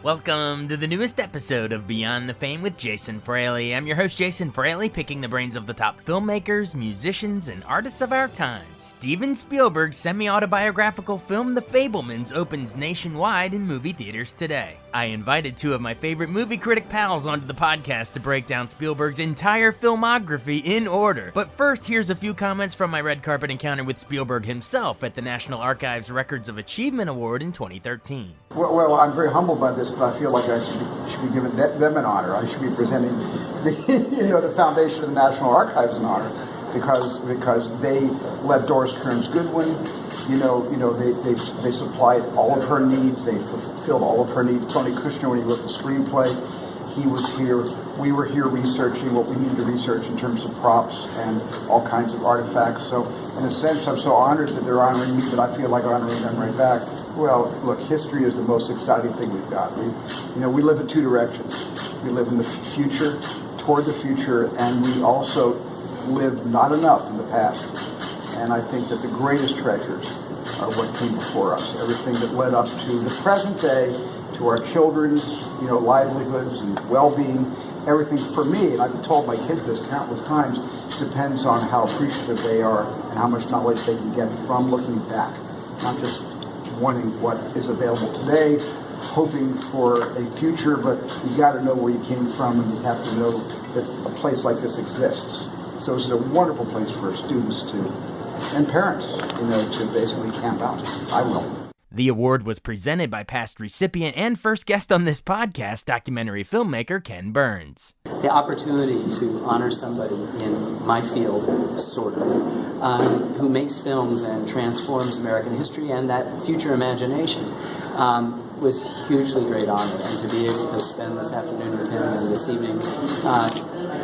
Welcome to the newest episode of Beyond the Fame with Jason Fraley. I'm your host, Jason Fraley, picking the brains of the top filmmakers, musicians, and artists of our time. Steven Spielberg's semi-autobiographical film, The Fabelmans, opens nationwide in movie theaters today. I invited two of my favorite movie critic pals onto the podcast to break down Spielberg's entire filmography in order. But first, here's a few comments from my red carpet encounter with Spielberg himself at the National Archives Records of Achievement Award in 2013. Well, I'm very humbled by this, but I feel like I should be giving them an honor. I should be presenting the foundation of the National Archives an honor because they let Doris Kearns Goodwin, they supplied all of her needs. They fulfilled all of her needs. Tony Kushner, when he wrote the screenplay, he was here. We were here researching what we needed to research in terms of props and all kinds of artifacts. So, in a sense, I'm so honored that they're honoring me, but I feel like honoring them right back. Well, look, history is the most exciting thing we've got. We live in two directions. We live in the future, toward the future, and we also live not enough in the past. And I think that the greatest treasures are what came before us. Everything that led up to the present day, to our children's, livelihoods and well-being. Everything for me, and I've told my kids this countless times, depends on how appreciative they are and how much knowledge they can get from looking back, not just wanting what is available today, hoping for a future, but you got to know where you came from, and you have to know that a place like this exists. So this is a wonderful place for students and parents, to basically camp out. I will. The award was presented by past recipient and first guest on this podcast, documentary filmmaker Ken Burns. The opportunity to honor somebody in my field, sort of, who makes films and transforms American history and that future imagination was hugely great honor. And to be able to spend this afternoon with him and this evening,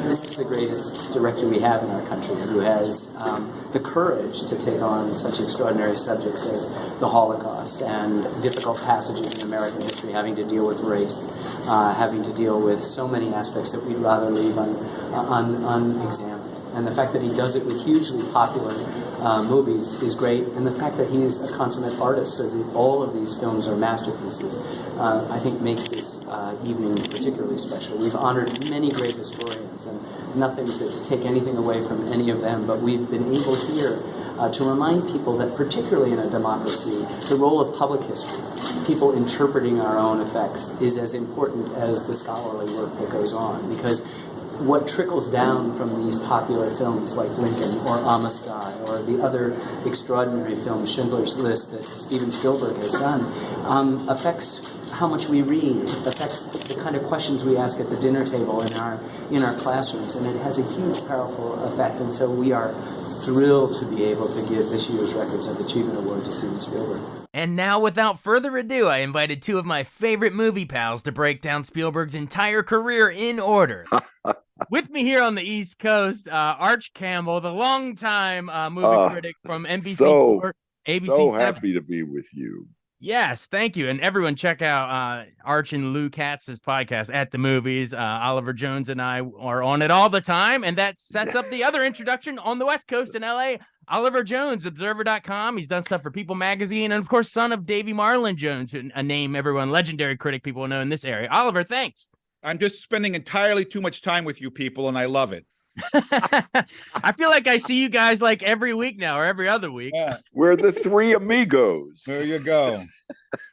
this is the greatest director we have in our country who has the courage to take on such extraordinary subjects as the Holocaust and difficult passages in American history, having to deal with race, having to deal with so many aspects that we'd rather leave unexamined. And the fact that he does it with hugely popular movies is great, and the fact that he's a consummate artist, so that all of these films are masterpieces, I think makes this evening particularly special. We've honored many great historians, and nothing to take anything away from any of them, but we've been able here to remind people that, particularly in a democracy, the role of public history, people interpreting our own effects, is as important as the scholarly work that goes on, because what trickles down from these popular films like Lincoln or Amistad or the other extraordinary films, Schindler's List, that Steven Spielberg has done, affects how much we read, affects the kind of questions we ask at the dinner table in our classrooms, and it has a huge, powerful effect. And so we are thrilled to be able to give this year's Records of Achievement Award to Steven Spielberg. And now, without further ado, I invited two of my favorite movie pals to break down Spielberg's entire career in order. With me here on the East Coast, Arch Campbell, the longtime movie critic from NBC, ABC. So happy to be with you. Yes, thank you. And everyone check out Arch and Lou Katz's podcast, At the Movies. Oliver Jones and I are on it all the time, and that sets up the other introduction on the West Coast in LA. Oliver Jones, Observer.com. He's done stuff for People Magazine, and of course, son of Davy Marlin Jones, a name everyone, legendary critic people know in this area. Oliver, thanks. I'm just spending entirely too much time with you people, and I love it. I feel like I see you guys like every week now or every other week. Yeah. We're the three amigos. There you go.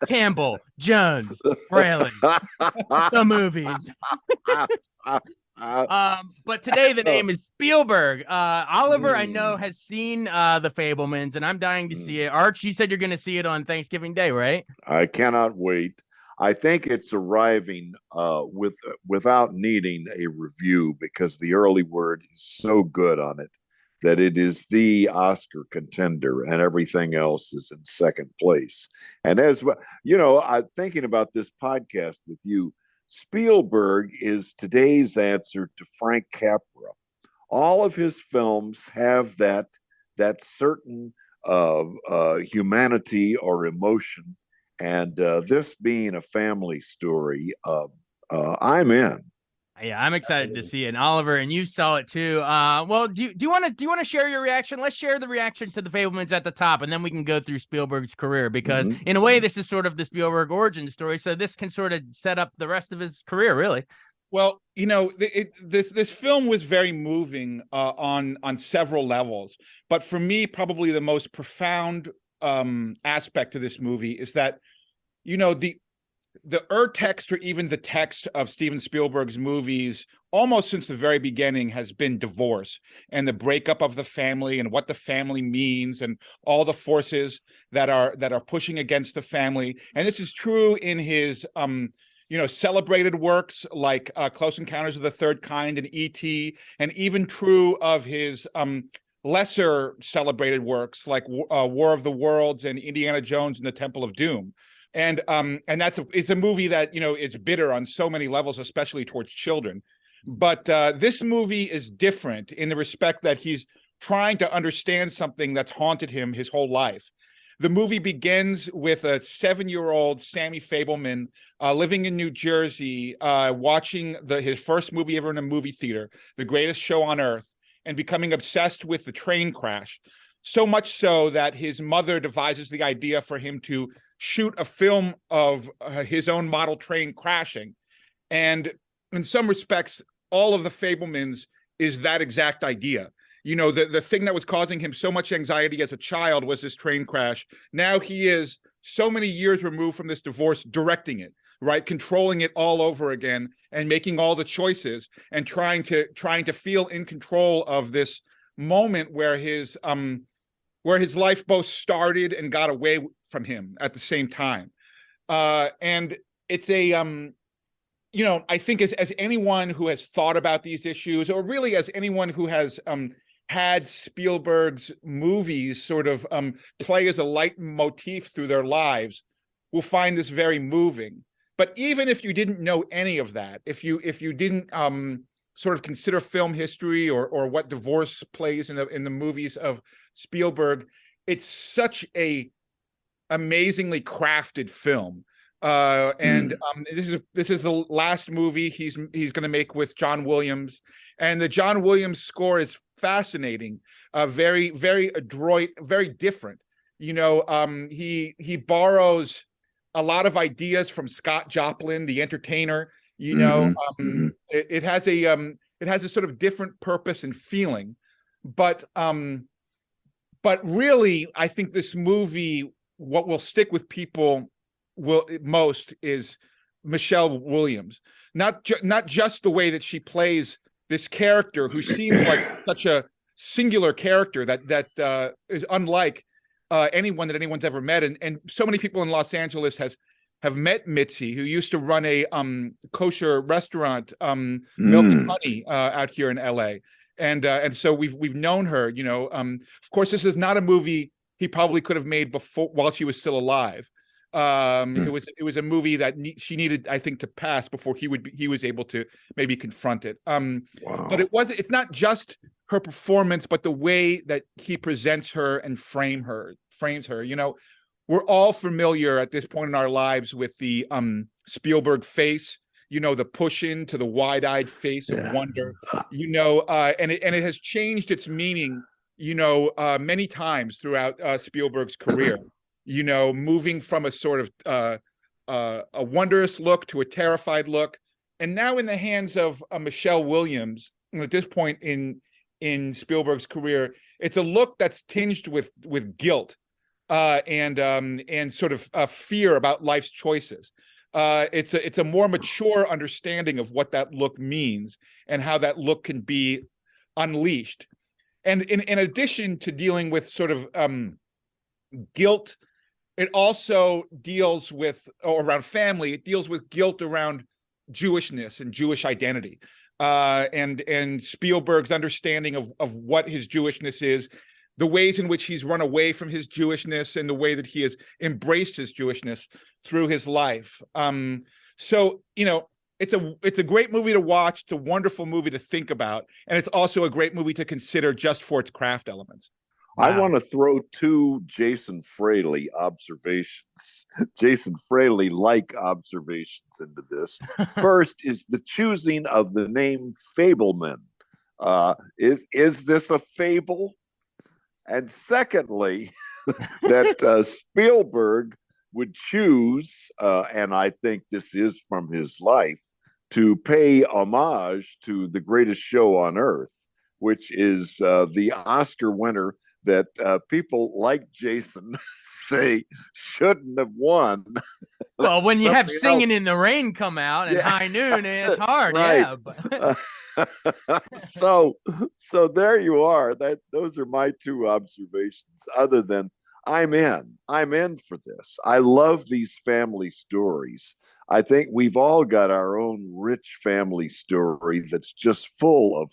Campbell, Jones, Fraley, the movies. But today the name is Spielberg. Oliver, I know, has seen The Fabelmans, and I'm dying to see it. Arch, you said you're going to see it on Thanksgiving Day, right? I cannot wait. I think it's arriving without needing a review, because the early word is so good on it that it is the Oscar contender, and everything else is in second place. And as I'm thinking about this podcast with you, Spielberg is today's answer to Frank Capra. All of his films have that certain humanity or emotion. And this being a family story, I'm in. Yeah, I'm excited to see it. And Oliver, and you saw it too. Well, do you want to share your reaction? Let's share the reaction to The Fablemans at the top, and then we can go through Spielberg's career, because in a way, this is sort of the Spielberg origin story. So this can sort of set up the rest of his career, really. Well, this film was very moving on several levels, but for me, probably the most profound aspect of this movie is that, the text, or even the text of Steven Spielberg's movies, almost since the very beginning, has been divorce and the breakup of the family and what the family means and all the forces that are pushing against the family. And this is true in his celebrated works like Close Encounters of the Third Kind and E.T., and even true of his lesser celebrated works like War of the Worlds and Indiana Jones and the Temple of Doom. And it's a movie that is bitter on so many levels, especially towards children. But this movie is different in the respect that he's trying to understand something that's haunted him his whole life. The movie begins with a 7-year-old Sammy Fableman living in New Jersey, watching his first movie ever in a movie theater, The Greatest Show on Earth, and becoming obsessed with the train crash. So much so that his mother devises the idea for him to shoot a film of his own model train crashing. And in some respects, all of The Fablemans is that exact idea. The thing that was causing him so much anxiety as a child was this train crash. Now he is so many years removed from this divorce, directing it, right? Controlling it all over again and making all the choices and trying to feel in control of this moment where his life both started and got away from him at the same time. And it's I think as anyone who has thought about these issues, or really as anyone who has had Spielberg's movies sort of play as a leitmotif through their lives, will find this very moving. But even if you didn't know any of that, if you didn't sort of consider film history or what divorce plays in the movies of Spielberg, it's such a amazingly crafted film. This is the last movie he's going to make with John Williams, and the John Williams score is fascinating, very, very adroit, very different. He borrows a lot of ideas from Scott Joplin, the entertainer. It has a sort of different purpose and feeling, but really, I think this movie, what will stick with people most is Michelle Williams. Not just the way that she plays this character, who seems like such a singular character that is unlike anyone that anyone's ever met, and so many people in Los Angeles have met Mitzi, who used to run a kosher restaurant, Milk and Honey, out here in LA. And so we've known her. Of course, this is not a movie he probably could have made before, while she was still alive. It was a movie that she needed, I think, to pass before he was able to maybe confront it. Wow. But it's not just her performance, but the way that he presents her and frames her. We're all familiar at this point in our lives with the Spielberg face, the push into the wide-eyed face of wonder, and it has changed its meaning, many times throughout Spielberg's career, moving from a sort of a wondrous look to a terrified look. And now in the hands of Michelle Williams, at this point in Spielberg's career, it's a look that's tinged with guilt and sort of fear about life's choices. It's a more mature understanding of what that look means and how that look can be unleashed. And in addition to dealing with sort of guilt, it also deals with, or around family, it deals with guilt around Jewishness and Jewish identity, and Spielberg's understanding of what his Jewishness is, the ways in which he's run away from his Jewishness, and the way that he has embraced his Jewishness through his life. So it's a great movie to watch. It's a wonderful movie to think about, and it's also a great movie to consider just for its craft elements. I Wow. want to throw two Jason Fraley observations, Jason Fraley like observations into this. First is the choosing of the name Fableman. Is this a fable? And secondly, that Spielberg would choose, and I think this is from his life, to pay homage to the greatest show on earth, which is the Oscar winner that people like Jason say shouldn't have won. Well, when you have Something Singing else. in the Rain come out and Yeah. High Noon, it's hard, Right. yeah. But so there you are. Those are my two observations. Other than I'm in for this. I love these family stories. I think we've all got our own rich family story that's just full of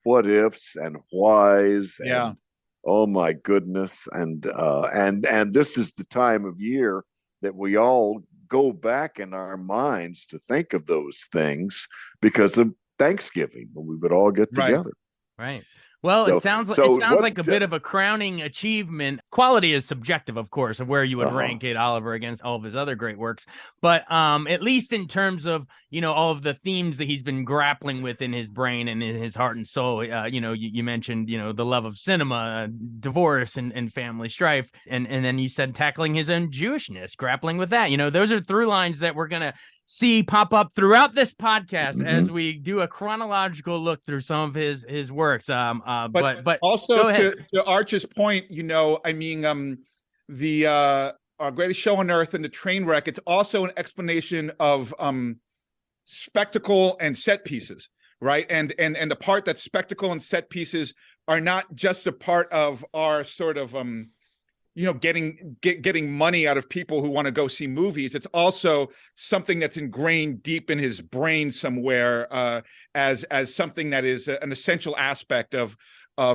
what ifs and whys Yeah. and oh my goodness. And this is the time of year that we all go back in our minds to think of those things because of Thanksgiving when we would all get Right. together. right. Well, So- it sounds so like a bit of a crowning achievement. Quality is subjective, of course, of where you would rank it, Oliver, against all of his other great works. But at least in terms of, all of the themes that he's been grappling with in his brain and in his heart and soul. You mentioned, the love of cinema, divorce, and family strife, and then you said tackling his own Jewishness, grappling with that. Those are through lines that we're gonna see pop up throughout this podcast as we do a chronological look through some of his works. But also to Arch's point, the Our Greatest Show on Earth and the train wreck, it's also an explanation of spectacle and set pieces, right? And the part that spectacle and set pieces are not just a part of our sort of getting money out of people who want to go see movies. It's also something that's ingrained deep in his brain somewhere, as something that is an essential aspect of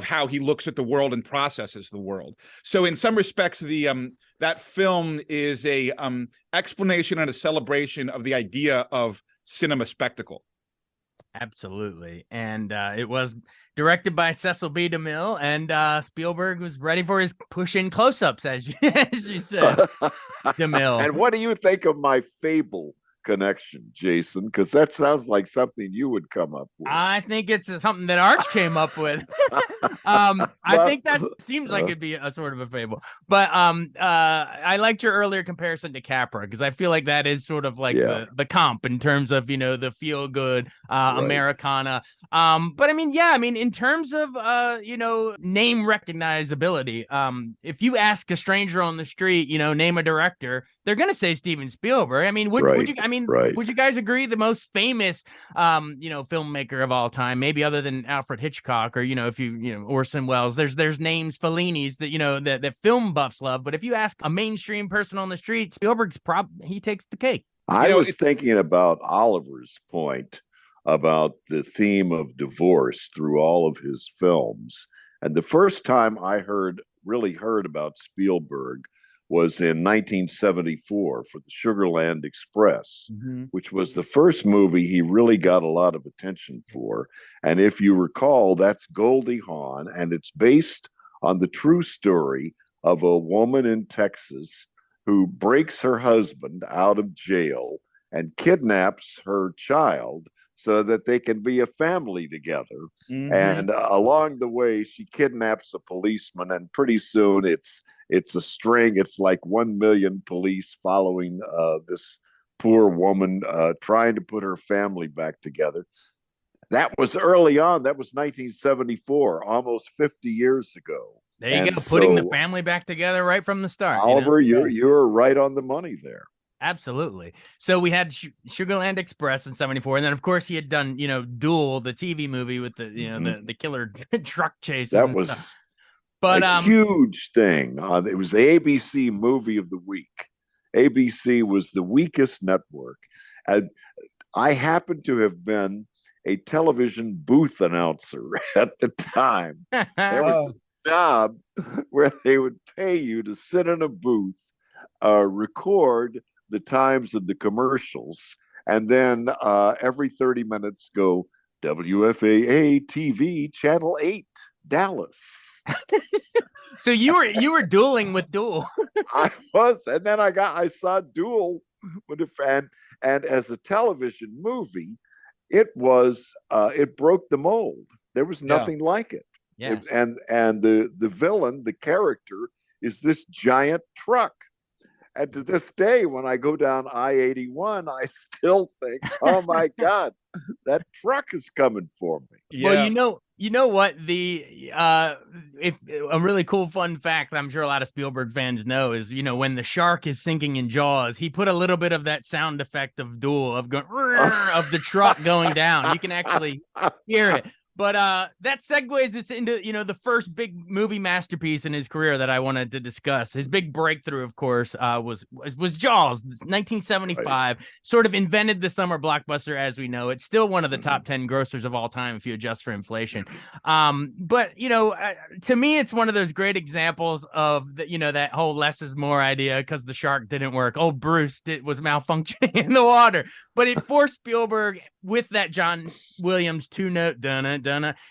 how he looks at the world and processes the world. So in some respects, that film is a explanation and a celebration of the idea of cinema spectacle. Absolutely. And it was directed by Cecil B. DeMille, and Spielberg was ready for his push-in close-ups, as you said. DeMille. And what do you think of my fable connection, Jason? Because that sounds like something you would come up with. I think it's something that Arch came up with. I think that seems like it'd be a sort of a fable. But I liked your earlier comparison to Capra, because I feel like that is sort of like the comp in terms of, the feel good Americana. But in terms of name recognizability, if you ask a stranger on the street, name a director, they're gonna say Steven Spielberg. Would you guys agree the most famous filmmaker of all time, maybe other than Alfred Hitchcock, or if Orson Welles, there's names, Fellini's, that that film buffs love, but if you ask a mainstream person on the street, Spielberg's he takes the cake. I was thinking about Oliver's point about the theme of divorce through all of his films, and the first time I really heard about Spielberg was in 1974 for the Sugarland Express, which was the first movie he really got a lot of attention for. And if you recall, that's Goldie Hawn, and it's based on the true story of a woman in Texas who breaks her husband out of jail and kidnaps her child so that they can be a family together. And along the way, she kidnaps a policeman, and pretty soon it's a string. It's like 1 million police following this poor woman trying to put her family back together. That was early on. That was 1974, almost 50 years ago. There you go, putting the family back together right from the start. Oliver, you're right on the money there. Absolutely. So we had Sugarland Express in 74, and then of course he had done, Duel, the TV movie with the, the killer truck chases. That was a huge thing. It was the ABC movie of the week. ABC was the weakest network. And I happened to have been a television booth announcer at the time. There was a job where they would pay you to sit in a booth, record the times of the commercials, and then every 30 minutes go WFAA TV Channel 8 Dallas. So you were dueling with Duel. I was, and then I saw Duel with a friend, and as a television movie, it broke the mold. There was nothing like it. Yes. And the villain, the character, is this giant truck. And to this day, when I go down I-81, I still think, oh my God, that truck is coming for me. Yeah. Well, you know what, if a really cool fun fact I'm sure a lot of Spielberg fans know is, when the shark is sinking in Jaws, he put a little bit of that sound effect of Duel of going of the truck going down. You can actually hear it. But that segues us into, the first big movie masterpiece in his career that I wanted to discuss. His big breakthrough, of course, was Jaws, 1975. Right. Sort of invented the summer blockbuster as we know. It's still one of the top 10 grossers of all time if you adjust for inflation. But to me, it's one of those great examples of that whole less is more idea because the shark didn't work. Old Bruce was malfunctioning in the water, but it forced Spielberg with that John Williams 2-note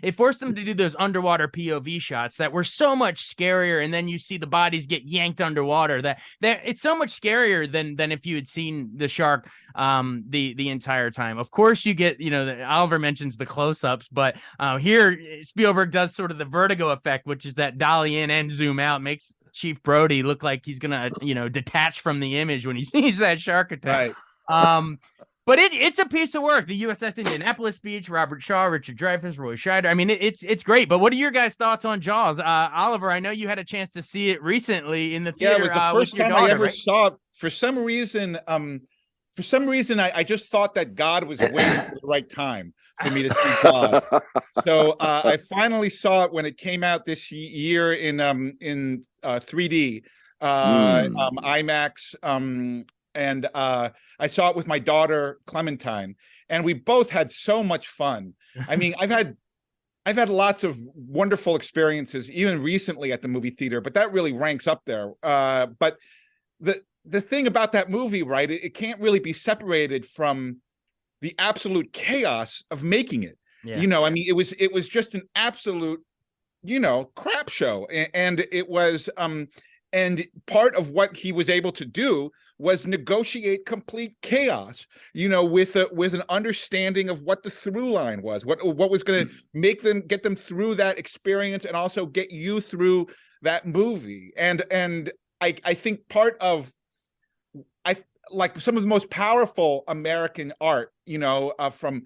it forced them to do those underwater POV shots that were so much scarier, and then you see the bodies get yanked underwater. That it's so much scarier than if you had seen the shark the entire time. Of course, you get Oliver mentions the close-ups, but here Spielberg does sort of the vertigo effect, which is that dolly in and zoom out makes Chief Brody look like he's gonna detach from the image when he sees that shark attack. Right. But it's a piece of work. The USS Indianapolis speech, Robert Shaw, Richard Dreyfuss, Roy Scheider. I mean, it's great. But what are your guys' thoughts on Jaws? Oliver, I know you had a chance to see it recently in the theater. Yeah, it was the first time I ever saw it. For some reason, I just thought that God was waiting for the right time for me to see Jaws. So I finally saw it when it came out this year in 3D, IMAX. And I saw it with my daughter Clementine, and we both had so much fun. I mean, I've had lots of wonderful experiences, even recently at the movie theater, but that really ranks up there. But the thing about that movie, right? It can't really be separated from the absolute chaos of making it. Yeah. I mean, it was just an absolute, crap show, and it was. And part of what he was able to do was negotiate complete chaos, with an understanding of what the through line was, what was going to get them through that experience, and also get you through that movie. And I think part of like some of the most powerful American art, from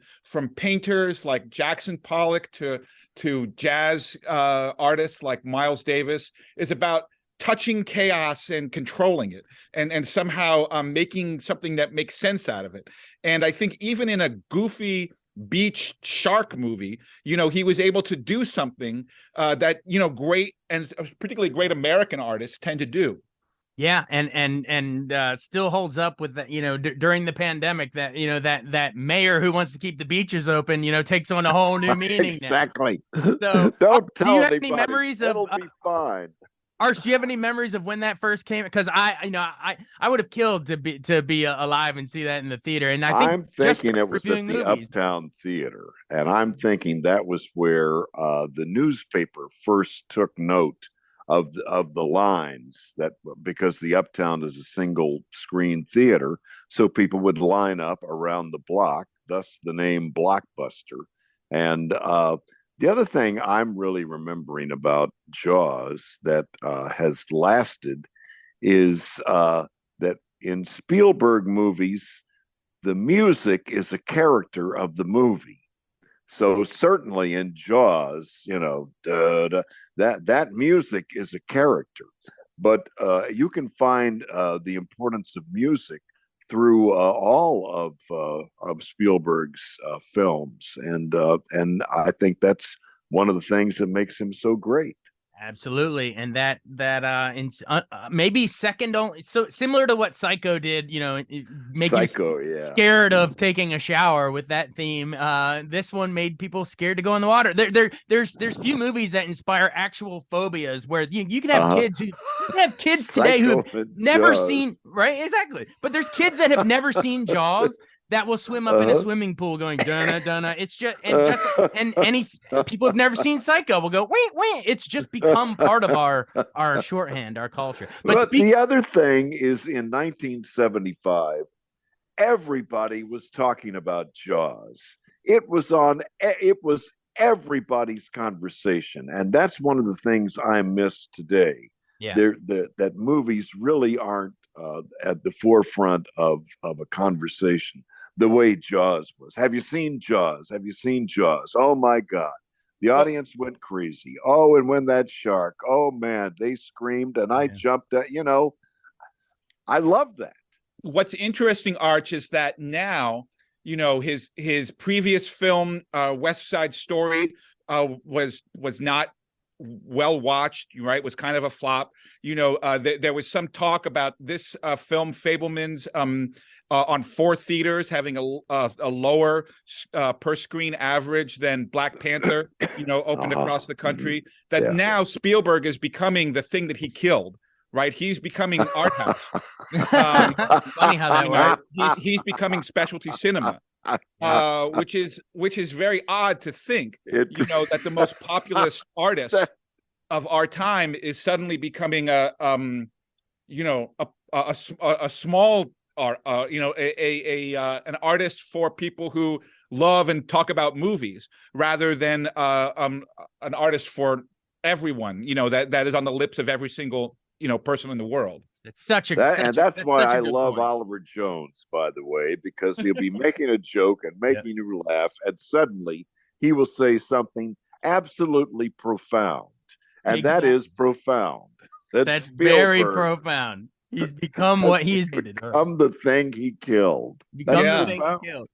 painters like Jackson Pollock to jazz artists like Miles Davis, is about touching chaos and controlling it, and somehow making something that makes sense out of it. And I think even in a goofy beach shark movie, he was able to do something that great and particularly great American artists tend to do. Yeah, and still holds up with that. During the pandemic, that that mayor who wants to keep the beaches open, takes on a whole new meaning. Exactly. So, don't tell do you have anybody. Any memories It'll of? Be fine. Arsh, do you have any memories of when that first came? Because I would have killed to be alive and see that in the theater. And I'm thinking it was at the Uptown Theater, and I'm thinking that was where the newspaper first took note of the lines, that because the Uptown is a single screen theater, so people would line up around the block, thus the name Blockbuster. And the other thing I'm really remembering about Jaws that has lasted is that in Spielberg movies, the music is a character of the movie. So certainly in Jaws, that music is a character. But you can find the importance of music through all of Spielberg's films, and I think that's one of the things that makes him so great. Absolutely, and that maybe second only, so similar to what Psycho did, make Psycho, you scared of taking a shower with that theme. This one made people scared to go in the water. There's few movies that inspire actual phobias where you can have kids today who have never seen, right? Exactly, but there's kids that have never seen Jaws that will swim up in a swimming pool going dun dun. It's just and any people have never seen Psycho will go wait. It's just become part of our shorthand, our culture. But the other thing is, in 1975, everybody was talking about Jaws. It was everybody's conversation, and that's one of the things I miss today. Yeah, that movies really aren't at the forefront of a conversation the way Jaws was. Have you seen Jaws? Have you seen Jaws? Oh my God. The audience went crazy. Oh, and when that shark, oh man, they screamed and I jumped at, I love that. What's interesting, Arch, is that now, his previous film, West Side Story, was not well watched, right? Was kind of a flop. There was some talk about this film, Fabelmans, on 4 theaters having a lower per screen average than Black Panther, opened across the country. That now Spielberg is becoming the thing that he killed. Right, he's becoming art house. Funny how that works. He's becoming specialty cinema, which is very odd to think. That the most populist artist of our time is suddenly becoming a small art, an artist for people who love and talk about movies, rather than an artist for everyone. That is on the lips of every single person in the world. It's that's why I love point. Oliver Jones, by the way, because he'll be making a joke and making you laugh, and suddenly he will say something absolutely profound, and that is profound. That's very profound. He's become what he's become the thing he killed. The thing he killed.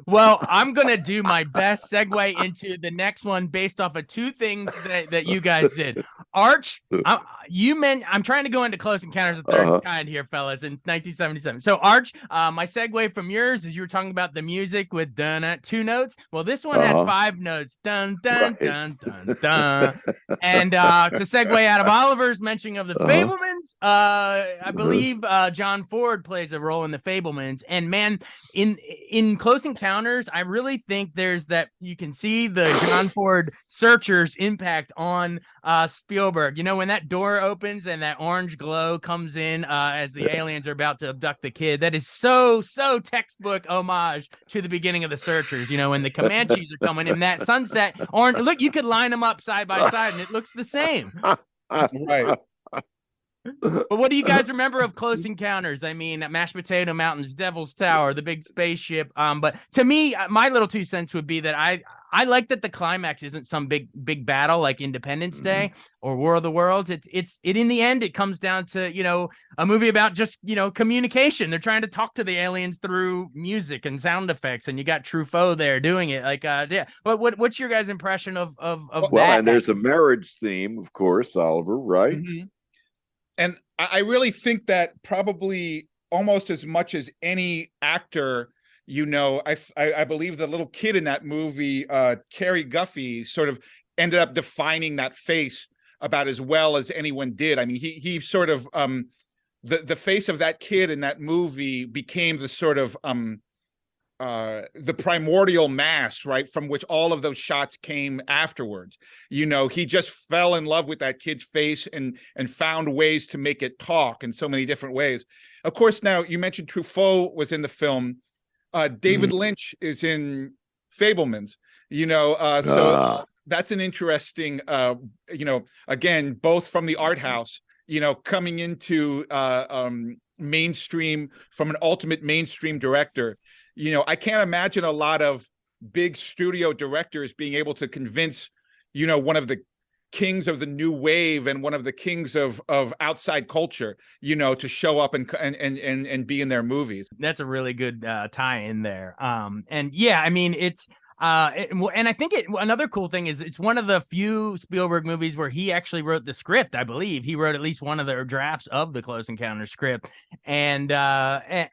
Well, I'm gonna do my best segue into the next one based off of 2 things that you guys did. Arch, I'm trying to go into Close Encounters of the Third Kind here, fellas, in 1977. So, Arch, my segue from yours is you were talking about the music with 2 notes. Well, this one had 5 notes, dun dun dun dun dun. And to segue out of Oliver's mentioning of the Fabelmans, I believe John Ford plays a role in the Fabelmans, and man, in Close Encounters, I really think there's that you can see the John Ford searchers impact on Spielberg. When that door opens and that orange glow comes in as the aliens are about to abduct the kid, that is so textbook homage to the beginning of the searchers. When the Comanches are coming in, that sunset orange, look, you could line them up side by side and it looks the same. Right. But what do you guys remember of Close Encounters? I mean, Mashed Potato Mountains, Devil's Tower, the big spaceship. But to me, my little 2 cents would be that I like that the climax isn't some big battle like Independence Day or War of the Worlds. It in the end, it comes down to, a movie about just, communication. They're trying to talk to the aliens through music and sound effects, and you got Truffaut there doing it. Like, But what's your guys' impression of that? Well, and there's a marriage theme, of course, Oliver, right? Mm-hmm. And I really think that probably almost as much as any actor, I believe the little kid in that movie, Cary Guffey, sort of ended up defining that face about as well as anyone did. I mean, he sort of the face of that kid in that movie became the sort of the primordial mass, right, from which all of those shots came afterwards. He just fell in love with that kid's face and found ways to make it talk in so many different ways. Of course, now you mentioned Truffaut was in the film. David Lynch is in Fabelmans, so that's an interesting, again, both from the art house, coming into mainstream from an ultimate mainstream director. I can't imagine a lot of big studio directors being able to convince, one of the kings of the new wave and one of the kings of outside culture, to show up and be in their movies. That's a really good tie in there. And yeah, I mean, it's and I think another cool thing is it's one of the few Spielberg movies where he actually wrote the script. I believe he wrote at least one of the drafts of the Close Encounters script. And I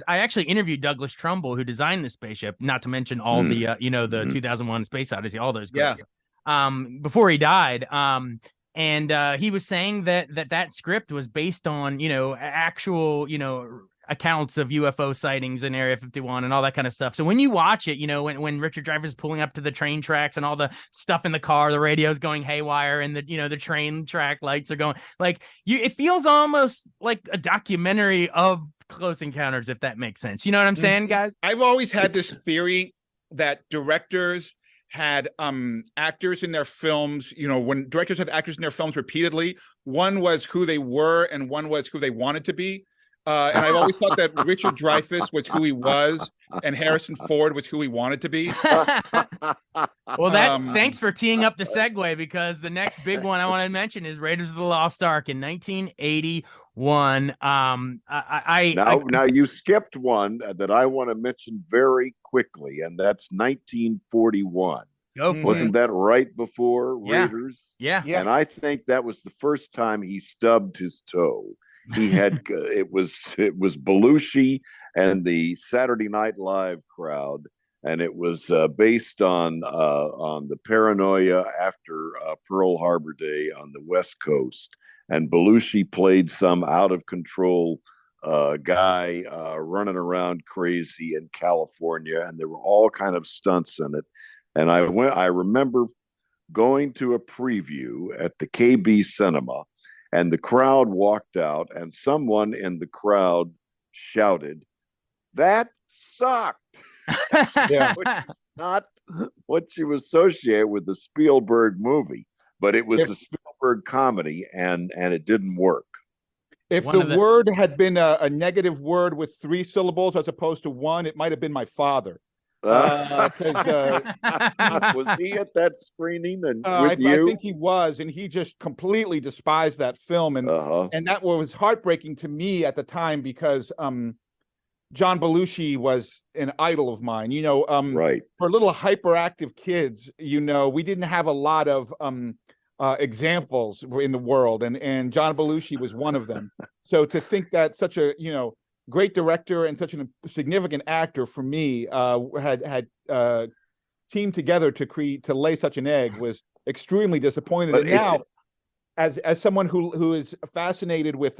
actually interviewed Douglas Trumbull, who designed the spaceship, not to mention all the the 2001 Space Odyssey, all those guys. Before he died. And he was saying that script was based on, actual, accounts of UFO sightings in Area 51 and all that kind of stuff. So when you watch it, when Richard Dreyfuss is pulling up to the train tracks and all the stuff in the car, the radio's going haywire and the train track lights are going, like, it feels almost like a documentary of Close Encounters, if that makes sense. You know what I'm saying, guys? I've always had this theory that directors had actors in their films. When directors had actors in their films repeatedly, one was who they were and one was who they wanted to be. And I've always thought that Richard Dreyfuss was who he was and Harrison Ford was who he wanted to be. Well, thanks for teeing up the segue, because the next big one I want to mention is Raiders of the Lost Ark in 1981. Now you skipped one that I want to mention very quickly, and that's 1941. Wasn't that right before Raiders? Yeah. And I think that was the first time he stubbed his toe. He had it was Belushi and the Saturday Night Live crowd, and it was based on the paranoia after Pearl Harbor Day on the West Coast. And Belushi played some out of control guy running around crazy in California, and there were all kind of stunts in it. And I remember going to a preview at the KB Cinema, and the crowd walked out, and someone in the crowd shouted, "That sucked." Which is not what you associate with the Spielberg movie, but it was a Spielberg comedy, and it didn't work. If the word had been a negative word with 3 syllables as opposed to 1, it might have been my father. Was he at that screening and with you? I think he was, and he just completely despised that film, and that was heartbreaking to me at the time, because John Belushi was an idol of mine. Right. For little hyperactive kids, we didn't have a lot of examples in the world, and John Belushi was one of them. So to think that such a great director and such a significant actor for me had teamed together to lay such an egg was extremely disappointed. But and now, as someone who is fascinated with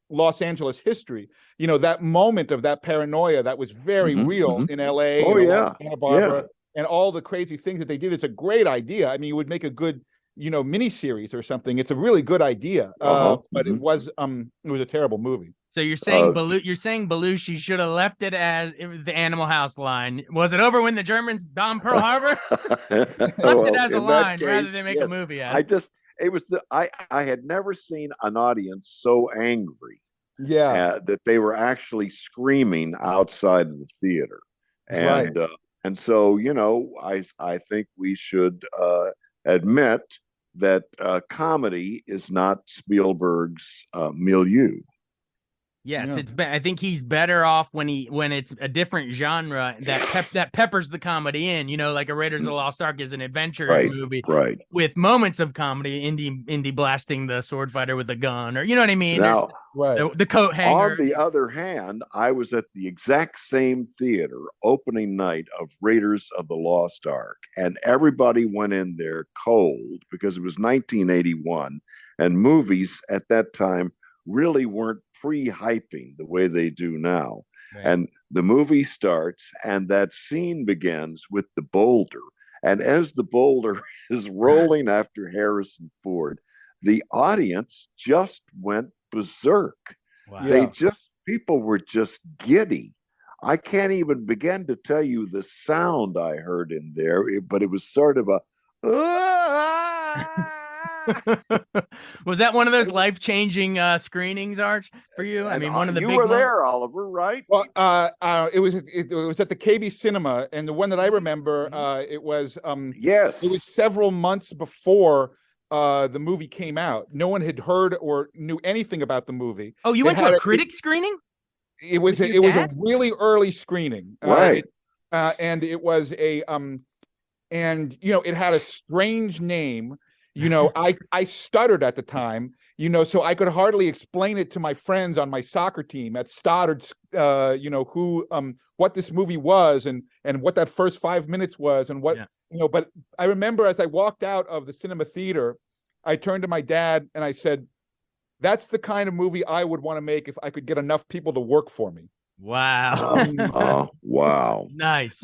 Los Angeles history, that moment of that paranoia that was very real in LA, Santa Barbara, and all the crazy things that they did. It's a great idea. I mean, you would make a good miniseries or something. It's a really good idea, but it was a terrible movie. So you're saying Belushi should have left it as the Animal House line. Was it over when the Germans bombed Pearl Harbor? Left it as a line rather than make a movie out of it. I had never seen an audience so angry. That they were actually screaming outside of the theater. And and so, I think we should admit that comedy is not Spielberg's milieu. Yes, I think he's better off when it's a different genre that peppers the comedy in. Like a Raiders of the Lost Ark is an adventure movie, with moments of comedy. Indy blasting the sword fighter with a gun, or you know what I mean. Now, the coat hanger. On the other hand, I was at the exact same theater opening night of Raiders of the Lost Ark, and everybody went in there cold because it was 1981, and movies at that time really weren't pre-hyping the way they do now. Right. And the movie starts, and that scene begins with the boulder. And as the boulder is rolling after Harrison Ford, the audience just went berserk. Wow. People were just giddy. I can't even begin to tell you the sound I heard in there, but it was sort of a Was that one of those life-changing screenings, Arch, for you? I mean, one of the big you were there, Oliver, right? Well, it was at the KB Cinema, and the one that I remember, it was yes, it was several months before the movie came out. No one had heard or knew anything about the movie. Oh, you went to a critic screening? It was a really early screening, right? And it was it had a strange name. I stuttered at the time, so I could hardly explain it to my friends on my soccer team at Stoddard, what this movie was and what that first 5 minutes was and what, but I remember as I walked out of the cinema theater, I turned to my dad and I said, that's the kind of movie I would want to make if I could get enough people to work for me. Wow. Wow. Nice.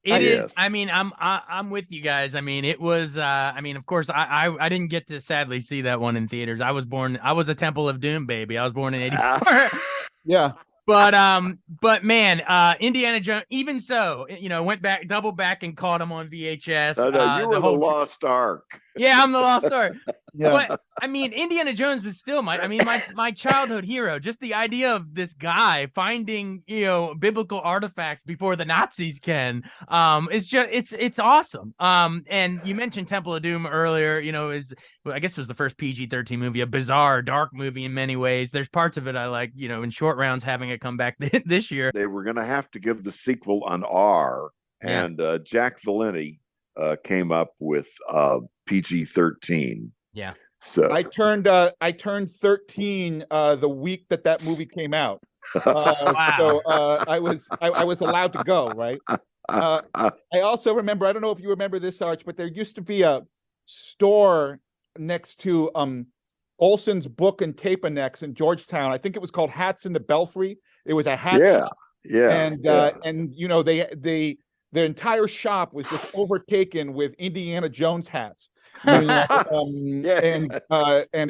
It is. Yes. I mean, I'm with you guys. I mean, it was. I mean, of course, I didn't get to sadly see that one in theaters. I was a Temple of Doom baby. I was born in '84. Yeah. But man, Indiana Jones. Even so, went back, double back, and caught him on VHS. No, you were the Lost Ark. Yeah, I'm the Lost Ark. Yeah. But I mean, Indiana Jones was still my childhood hero. Just the idea of this guy finding biblical artifacts before the Nazis can. It's awesome. And you mentioned Temple of Doom earlier. I guess it was the first PG-13 movie, a bizarre, dark movie in many ways. There's parts of it I like. In Short Rounds having it come back this year. They were going to have to give the sequel an R, and Jack Valenti came up with PG-13. Yeah. So I turned 13 the week that movie came out. Wow. So I was allowed to go, right? I also remember, I don't know if you remember this, Arch, but there used to be a store next to Olson's Book and Tape Annex in Georgetown. I think it was called Hats in the Belfry. It was a hat shop. And their entire shop was just overtaken with Indiana Jones hats. And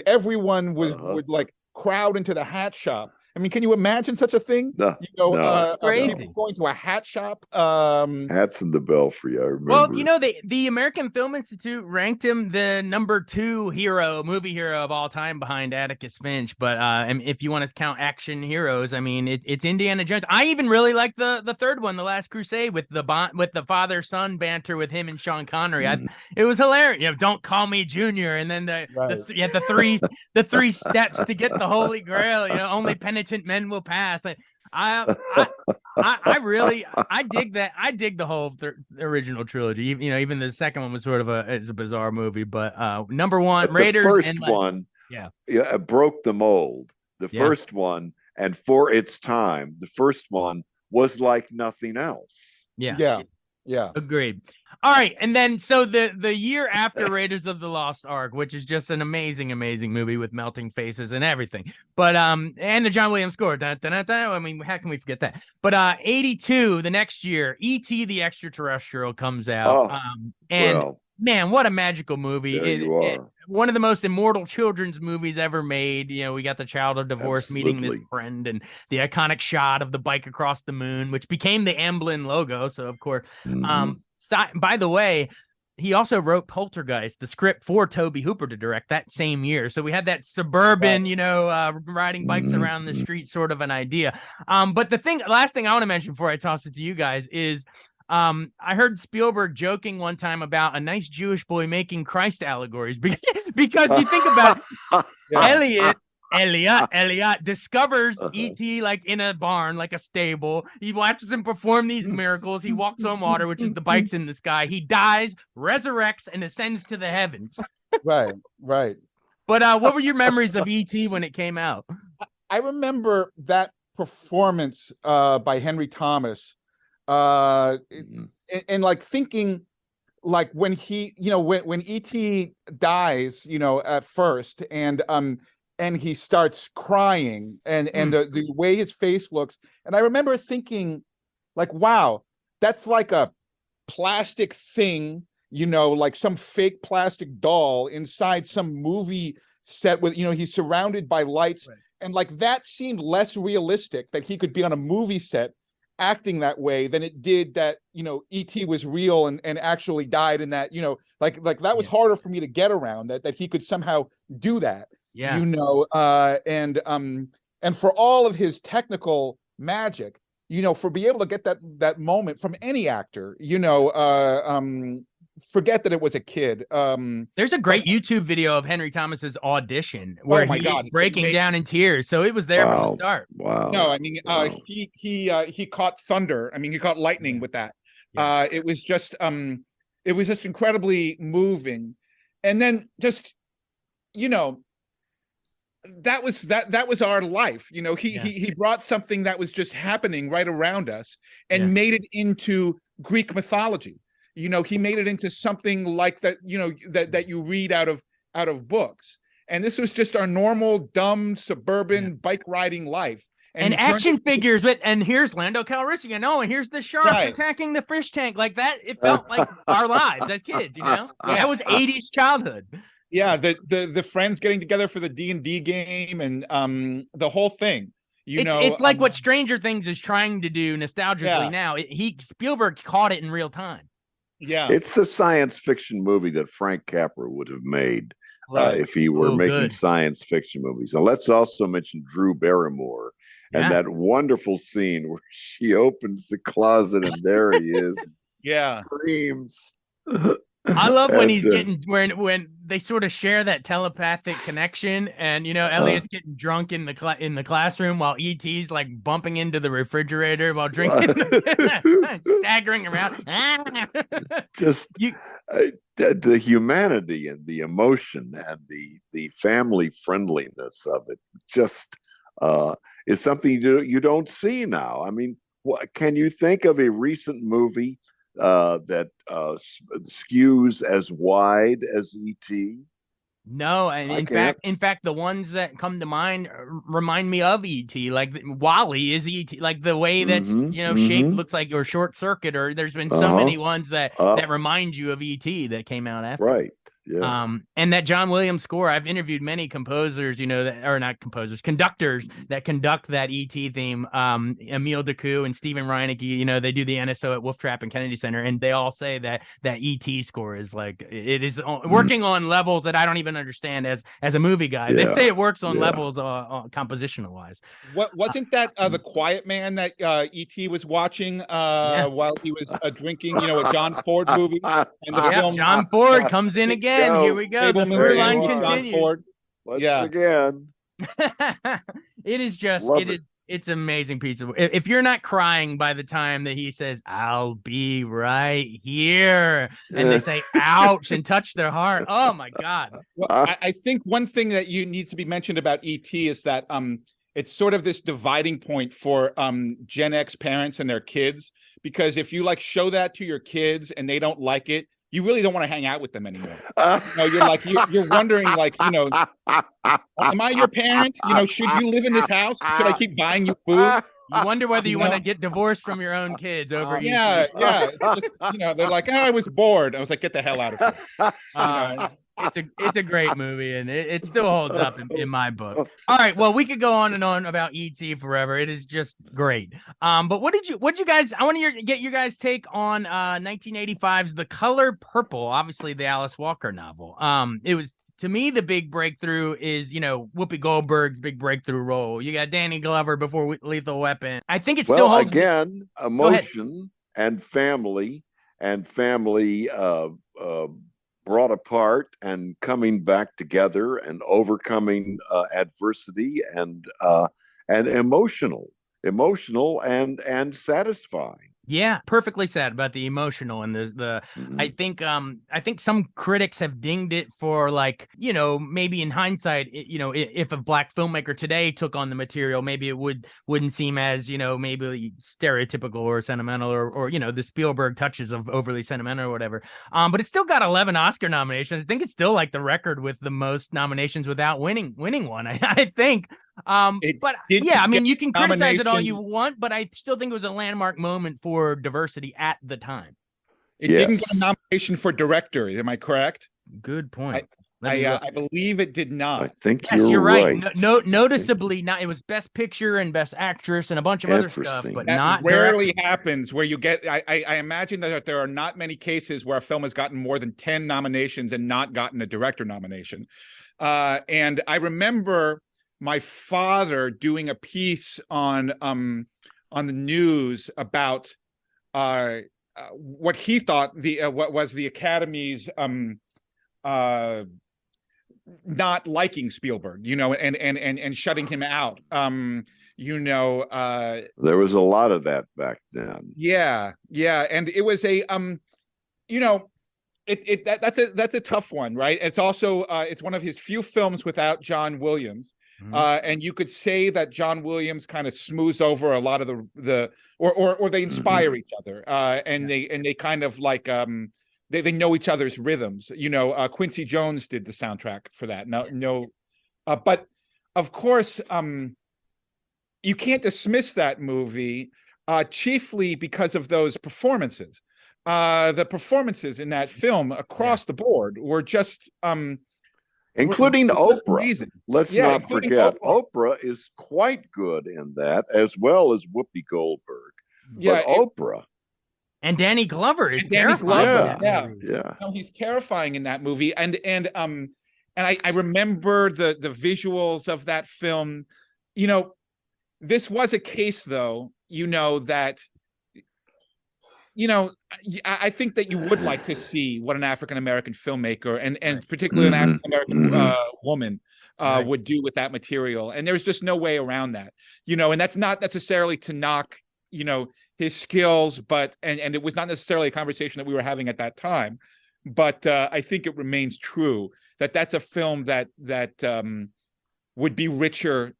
everyone would like crowd into the hat shop. I mean, can you imagine such a thing? Crazy. People going to a hat shop. Hats in the Belfry, I remember. Well, the American Film Institute ranked him the number 2 movie hero of all time behind Atticus Finch. But if you want to count action heroes, I mean, it's Indiana Jones. I even really like the third one, The Last Crusade, with the father-son banter with him and Sean Connery. It was hilarious. Don't call me Junior, and then the three steps to get the Holy Grail. Only penitent men will pass. I dig that. I dig the whole original trilogy. Even the second one was sort of a bizarre movie. But number one, but Raiders. The first one, broke the mold. The first one, and for its time, the first one was like nothing else. Yeah. Agreed. All right. And then, so the year after Raiders of the Lost Ark, which is just an amazing, amazing movie with melting faces and everything. But, and the John Williams score. Dun, dun, dun, dun. I mean, how can we forget that? But, 82, the next year, E.T. the Extraterrestrial comes out. Man, what a magical movie. One of the most immortal children's movies ever made. We got the child of divorce meeting this friend, and the iconic shot of the bike across the moon, which became the Amblin logo. So, of course, by the way, he also wrote Poltergeist, the script for Tobe Hooper to direct that same year. So we had that suburban, riding bikes around the street sort of an idea. But last thing I want to mention before I toss it to you guys is, I heard Spielberg joking one time about a nice Jewish boy making Christ allegories because you think about it, Elliot discovers E.T. like in a barn, like a stable. He watches him perform these miracles. He walks on water, which is the bikes in the sky. He dies, resurrects, and ascends to the heavens. Right. But what were your memories of E.T. when it came out? I remember that performance by Henry Thomas. And like thinking, like when he, when E.T. dies, at first, and he starts crying, and the way his face looks, and I remember thinking, like, wow, that's like a plastic thing, like some fake plastic doll inside some movie set with, he's surrounded by lights, and like that seemed less realistic that he could be on a movie set acting that way than it did that E.T. was real and actually died in that, like that was harder for me to get around, that he could somehow do that. And for all of his technical magic, for be able to get that moment from any actor, forget that it was a kid. There's a great YouTube video of Henry Thomas's audition where he's breaking down in tears. So it was there from the start. Wow. No, I mean, he caught thunder. I mean, he caught lightning with that. It was just incredibly moving. And then just, that was our life. He brought something that was just happening right around us and made it into Greek mythology. He made it into something like that, that you read out of books. And this was just our normal, dumb, suburban bike riding life. And he turns action figures, and here's Lando Calrissian. Oh, and here's the shark Right. attacking the fish tank. Like that, it felt like our lives as kids. That was '80s childhood. Yeah, the friends getting together for the D&D game, and the whole thing. It's like what Stranger Things is trying to do nostalgically Yeah. now. Spielberg caught it in real time. Yeah, It's the science fiction movie that Frank Capra would have made Right. if he were making good. science fiction movies. And let's also mention Drew Barrymore and Yeah. that wonderful scene where she opens the closet and there he is, yeah. screams. I love when And, he's getting when they sort of share that telepathic connection, and Elliot's getting drunk in the classroom while ET's like bumping into the refrigerator while drinking, staggering around. just the humanity and the emotion and the family friendliness of it just is something you don't see now. I mean, can you think of a recent movie that skews as wide as E.T.? No, and in fact, the ones that come to mind remind me of E.T. Like Wall-E is E.T. Like the way that's shaped looks like, or Short Circuit, or there's been so many ones that remind you of E.T. that came out after. Right. Yeah. And that John Williams score, I've interviewed many composers, conductors that conduct that E.T. theme. Emile Decoux and Stephen Reinecke, they do the NSO at Wolf Trap and Kennedy Center, and they all say that E.T. score is like, it is working on levels that I don't even understand as a movie guy. They say it works on levels compositional wise. Wasn't that The Quiet Man that E.T. was watching while he was drinking, a John Ford movie? And the film John Ford comes in again. Here we go. The through line continues. John Ford. Once again. It is just it's amazing pizza. If you're not crying by the time that he says, "I'll be right here," and they say "ouch" and touch their heart, oh my God. Well, I think one thing that needs to be mentioned about E.T. is that it's sort of this dividing point for Gen X parents and their kids, because if you show that to your kids and they don't like it, you really don't want to hang out with them anymore. You're wondering, am I your parent? Should you live in this house? Should I keep buying you food? You wonder whether you want to get divorced from your own kids over Yeah. Just, they're like, I was bored. I was like, get the hell out of here. It's a great movie, and it still holds up in my book. All right, well, we could go on and on about E.T. forever. It is just great. But what did you guys? I want to get your guys' take on 1985's The Color Purple, obviously the Alice Walker novel. It was, to me, the big breakthrough is Whoopi Goldberg's big breakthrough role. You got Danny Glover before Lethal Weapon. I think it still holds. Again, emotion and family brought apart and coming back together and overcoming adversity and emotional and satisfying. Yeah, perfectly said about the emotional and the I think some critics have dinged it for maybe in hindsight, if a black filmmaker today took on the material, maybe it wouldn't seem as, maybe stereotypical or sentimental or the Spielberg touches of overly sentimental or whatever. But it's still got 11 Oscar nominations. I think it's still the record with the most nominations without winning one, I think. You can criticize it all you want, but I still think it was a landmark moment for diversity at the time. It didn't get a nomination for director. Am I correct? Good point. I believe it did not. I think you're right. Noticeably not. It was Best Picture and Best Actress and a bunch of other stuff, but that not rarely happens where you get. I imagine that there are not many cases where a film has gotten more than 10 nominations and not gotten a director nomination. And I remember my father doing a piece on the news about what he thought what was the Academy's not liking Spielberg, and shutting him out. There was a lot of that back then. Yeah, and it was a that's a tough one, right? It's also it's one of his few films without John Williams. And you could say that John Williams kind of smooths over a lot of or they inspire each other, and they kind of they know each other's rhythms. Quincy Jones did the soundtrack for that. But of course, you can't dismiss that movie, chiefly because of those performances. The performances in that film across the board were just including were just Oprah. amazing. Let's not forget, Oprah is quite good in that, as well as Whoopi Goldberg. Yeah, but Oprah and Danny Glover is Danny terrifying. Glover, yeah. No, he's terrifying in that movie, and I remember the visuals of that film. You know, this was a case, though. That. I think that you would like to see what an African-American filmmaker and particularly an African-American woman would do with that material. And there's just no way around that, and that's not necessarily to knock, his skills, but, and it was not necessarily a conversation that we were having at that time, but I think it remains true that that's a film that would be richer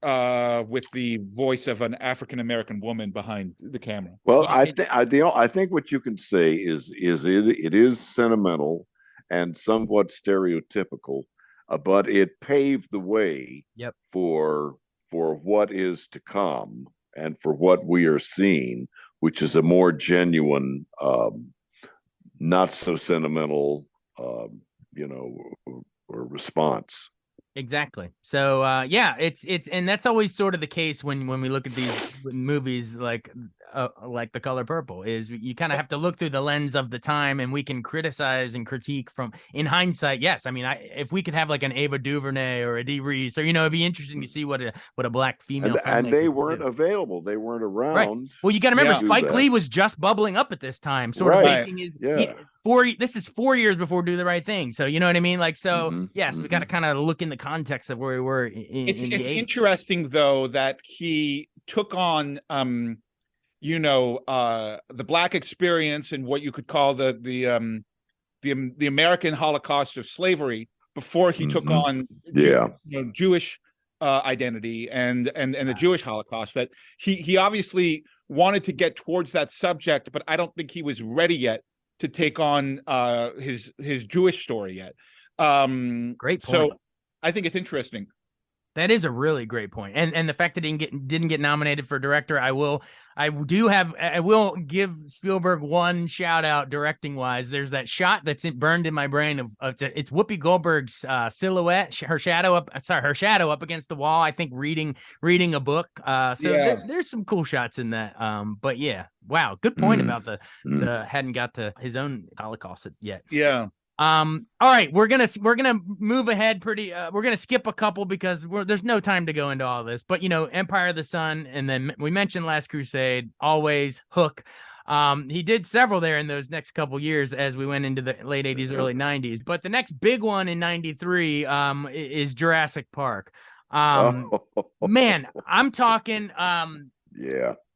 with the voice of an African-American woman behind the camera. Well, I think what you can say is it is sentimental and somewhat stereotypical, but it paved the way for what is to come and for what we are seeing, which is a more genuine, not so sentimental, response. Exactly. So it's and that's always sort of the case when we look at these movies like The Color Purple, is you kind of have to look through the lens of the time, and we can criticize and critique from, in hindsight. Yes, I mean, if we could have like an Ava DuVernay or a Dee Reese, or it'd be interesting to see what a black female and they weren't available. They weren't around. Right. Well, you got to remember, Spike Lee was just bubbling up at this time, sort of making his. This is 4 years before Do the Right Thing, so you know what I mean. Like, so yes, we got to kind of look in the context of where we were. It's interesting though that he took on the Black experience and what you could call the American Holocaust of slavery before he took on Jewish identity and the Jewish Holocaust. That he obviously wanted to get towards that subject, but I don't think he was ready yet to take on his Jewish story yet. Great point. So I think it's interesting. That is a really great point. And the fact that he didn't get nominated for director, I will give Spielberg one shout out directing wise. There's that shot that's burned in my brain of it's Whoopi Goldberg's silhouette, her shadow up against the wall, I think reading a book. There's some cool shots in that. But yeah, wow, good point about the hadn't got to his own Holocaust yet. Yeah. All right, we're gonna move ahead pretty. We're gonna skip a couple because there's no time to go into all this. But Empire of the Sun, and then we mentioned Last Crusade, always Hook. He did several there in those next couple years as we went into the late 80s, early 90s. But the next big one in 93 is Jurassic Park. Man, I'm talking.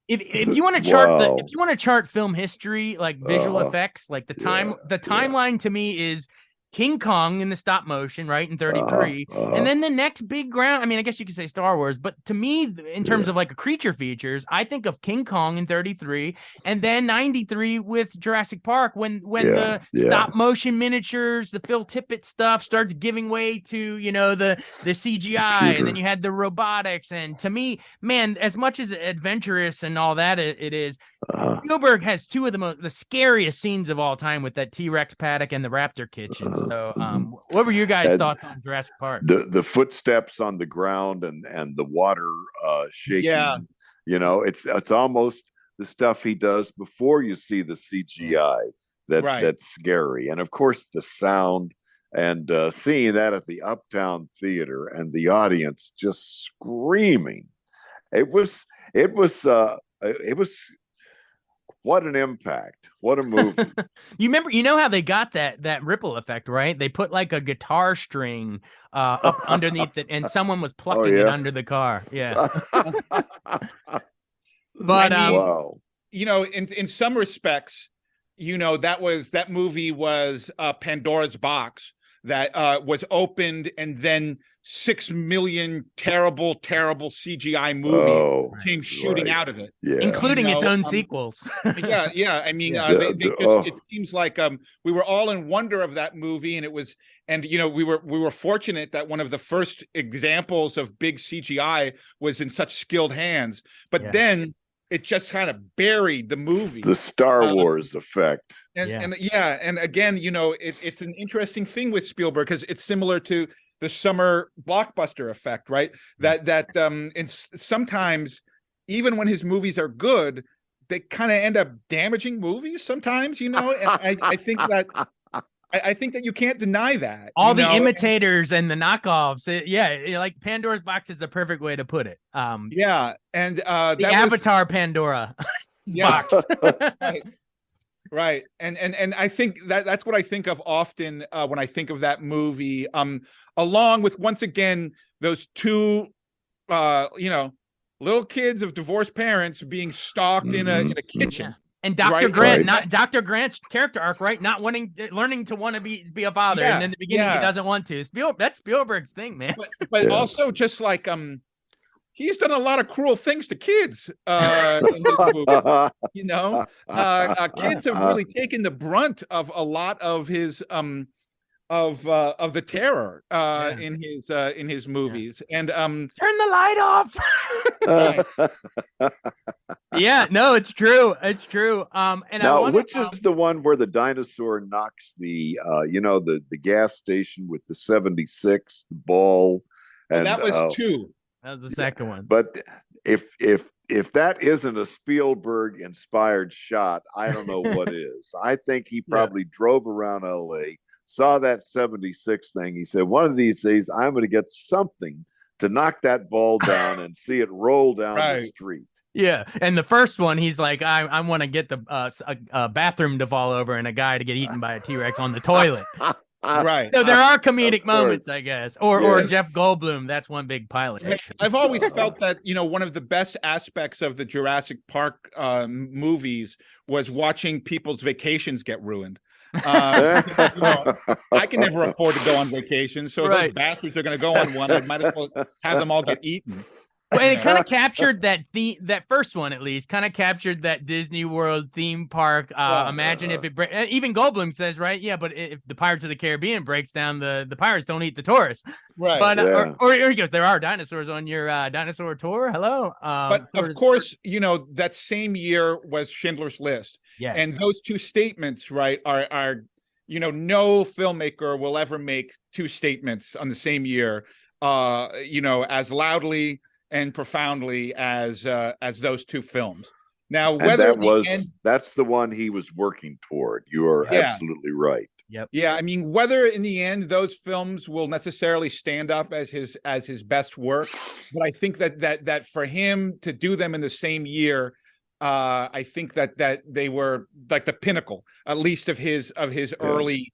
If you want to chart if you want to chart film history, like visual effects, like the timeline to me is King Kong in the stop motion, right, in 33. And then the next big ground, I mean, I guess you could say Star Wars, but to me, in terms of like a creature features, I think of King Kong in 33, and then 93 with Jurassic Park when the stop motion miniatures, the Phil Tippett stuff starts giving way to, the CGI, and then you had the robotics. And to me, man, as much as adventurous and all that it is, Spielberg has two of the scariest scenes of all time with that T-Rex paddock and the raptor kitchen. So, what were your guys' thoughts on Jurassic Park? The footsteps on the ground and the water shaking. Yeah. It's almost the stuff he does before you see the CGI that's scary. And of course, the sound and seeing that at the Uptown Theater and the audience just screaming. It was what an impact. What a movie. You know how they got that ripple effect, right? They put like a guitar string up underneath it, and someone was plucking it under the car. Yeah. But wow. In some respects, that movie was Pandora's box that was opened and then 6 million terrible CGI movie came shooting out of it, including its own sequels. Yeah. I mean, it seems like we were all in wonder of that movie, and it was, and we were fortunate that one of the first examples of big CGI was in such skilled hands, but then it just kind of buried the movie. The Star Wars effect. And again, it's an interesting thing with Spielberg, because it's similar to the summer blockbuster effect, right? And sometimes, even when his movies are good, they kind of end up damaging movies sometimes, and I think that you can't deny that. All the imitators and the knockoffs. Like Pandora's box is a perfect way to put it. And the Avatar Pandora box. Right. And I think that's what I think of often when I think of that movie, along with, once again, those two little kids of divorced parents being stalked in a kitchen. Yeah. And Dr. Grant, not Dr. Grant's character arc, right? Not learning to want to be a father, and in the beginning he doesn't want to. That's Spielberg's thing, man. But also, just like he's done a lot of cruel things to kids in this movie. Kids have really taken the brunt of a lot of his of the terror in his movies. And turn the light off. No, it's true. It's true. And now, which is the one where the dinosaur knocks the the gas station with the 76, the ball? And that was 2. That was the second one. But if that isn't a Spielberg inspired shot, I don't know what is. I think he probably drove around LA, saw that 76 thing. He said, one of these days I'm going to get something to knock that ball down and see it roll down the street. Yeah, and the first one, he's like, I want to get the bathroom to fall over and a guy to get eaten by a T-Rex on the toilet. Right. So there are comedic moments, I guess. Or Jeff Goldblum, that's one big pilot. I've always felt that, one of the best aspects of the Jurassic Park movies was watching people's vacations get ruined. I can never afford to go on vacation, so those bastards are going to go on one. I might as well have them all get eaten. And it kind of captured that first one, at least, kind of captured that Disney World theme park. Imagine if it even Goldblum says, right? Yeah, but if the Pirates of the Caribbean breaks down, the pirates don't eat the tourists. Right. But or he goes, there are dinosaurs on your dinosaur tour. Hello. But of course, that same year was Schindler's List. Yes. And those two statements, right, are no filmmaker will ever make two statements on the same year, as loudly and profoundly as those two films. Now, whether that's the one he was working toward. You are absolutely right. Yep. Yeah, I mean, whether in the end those films will necessarily stand up as his best work, but I think that for him to do them in the same year, I think that they were like the pinnacle, at least of his early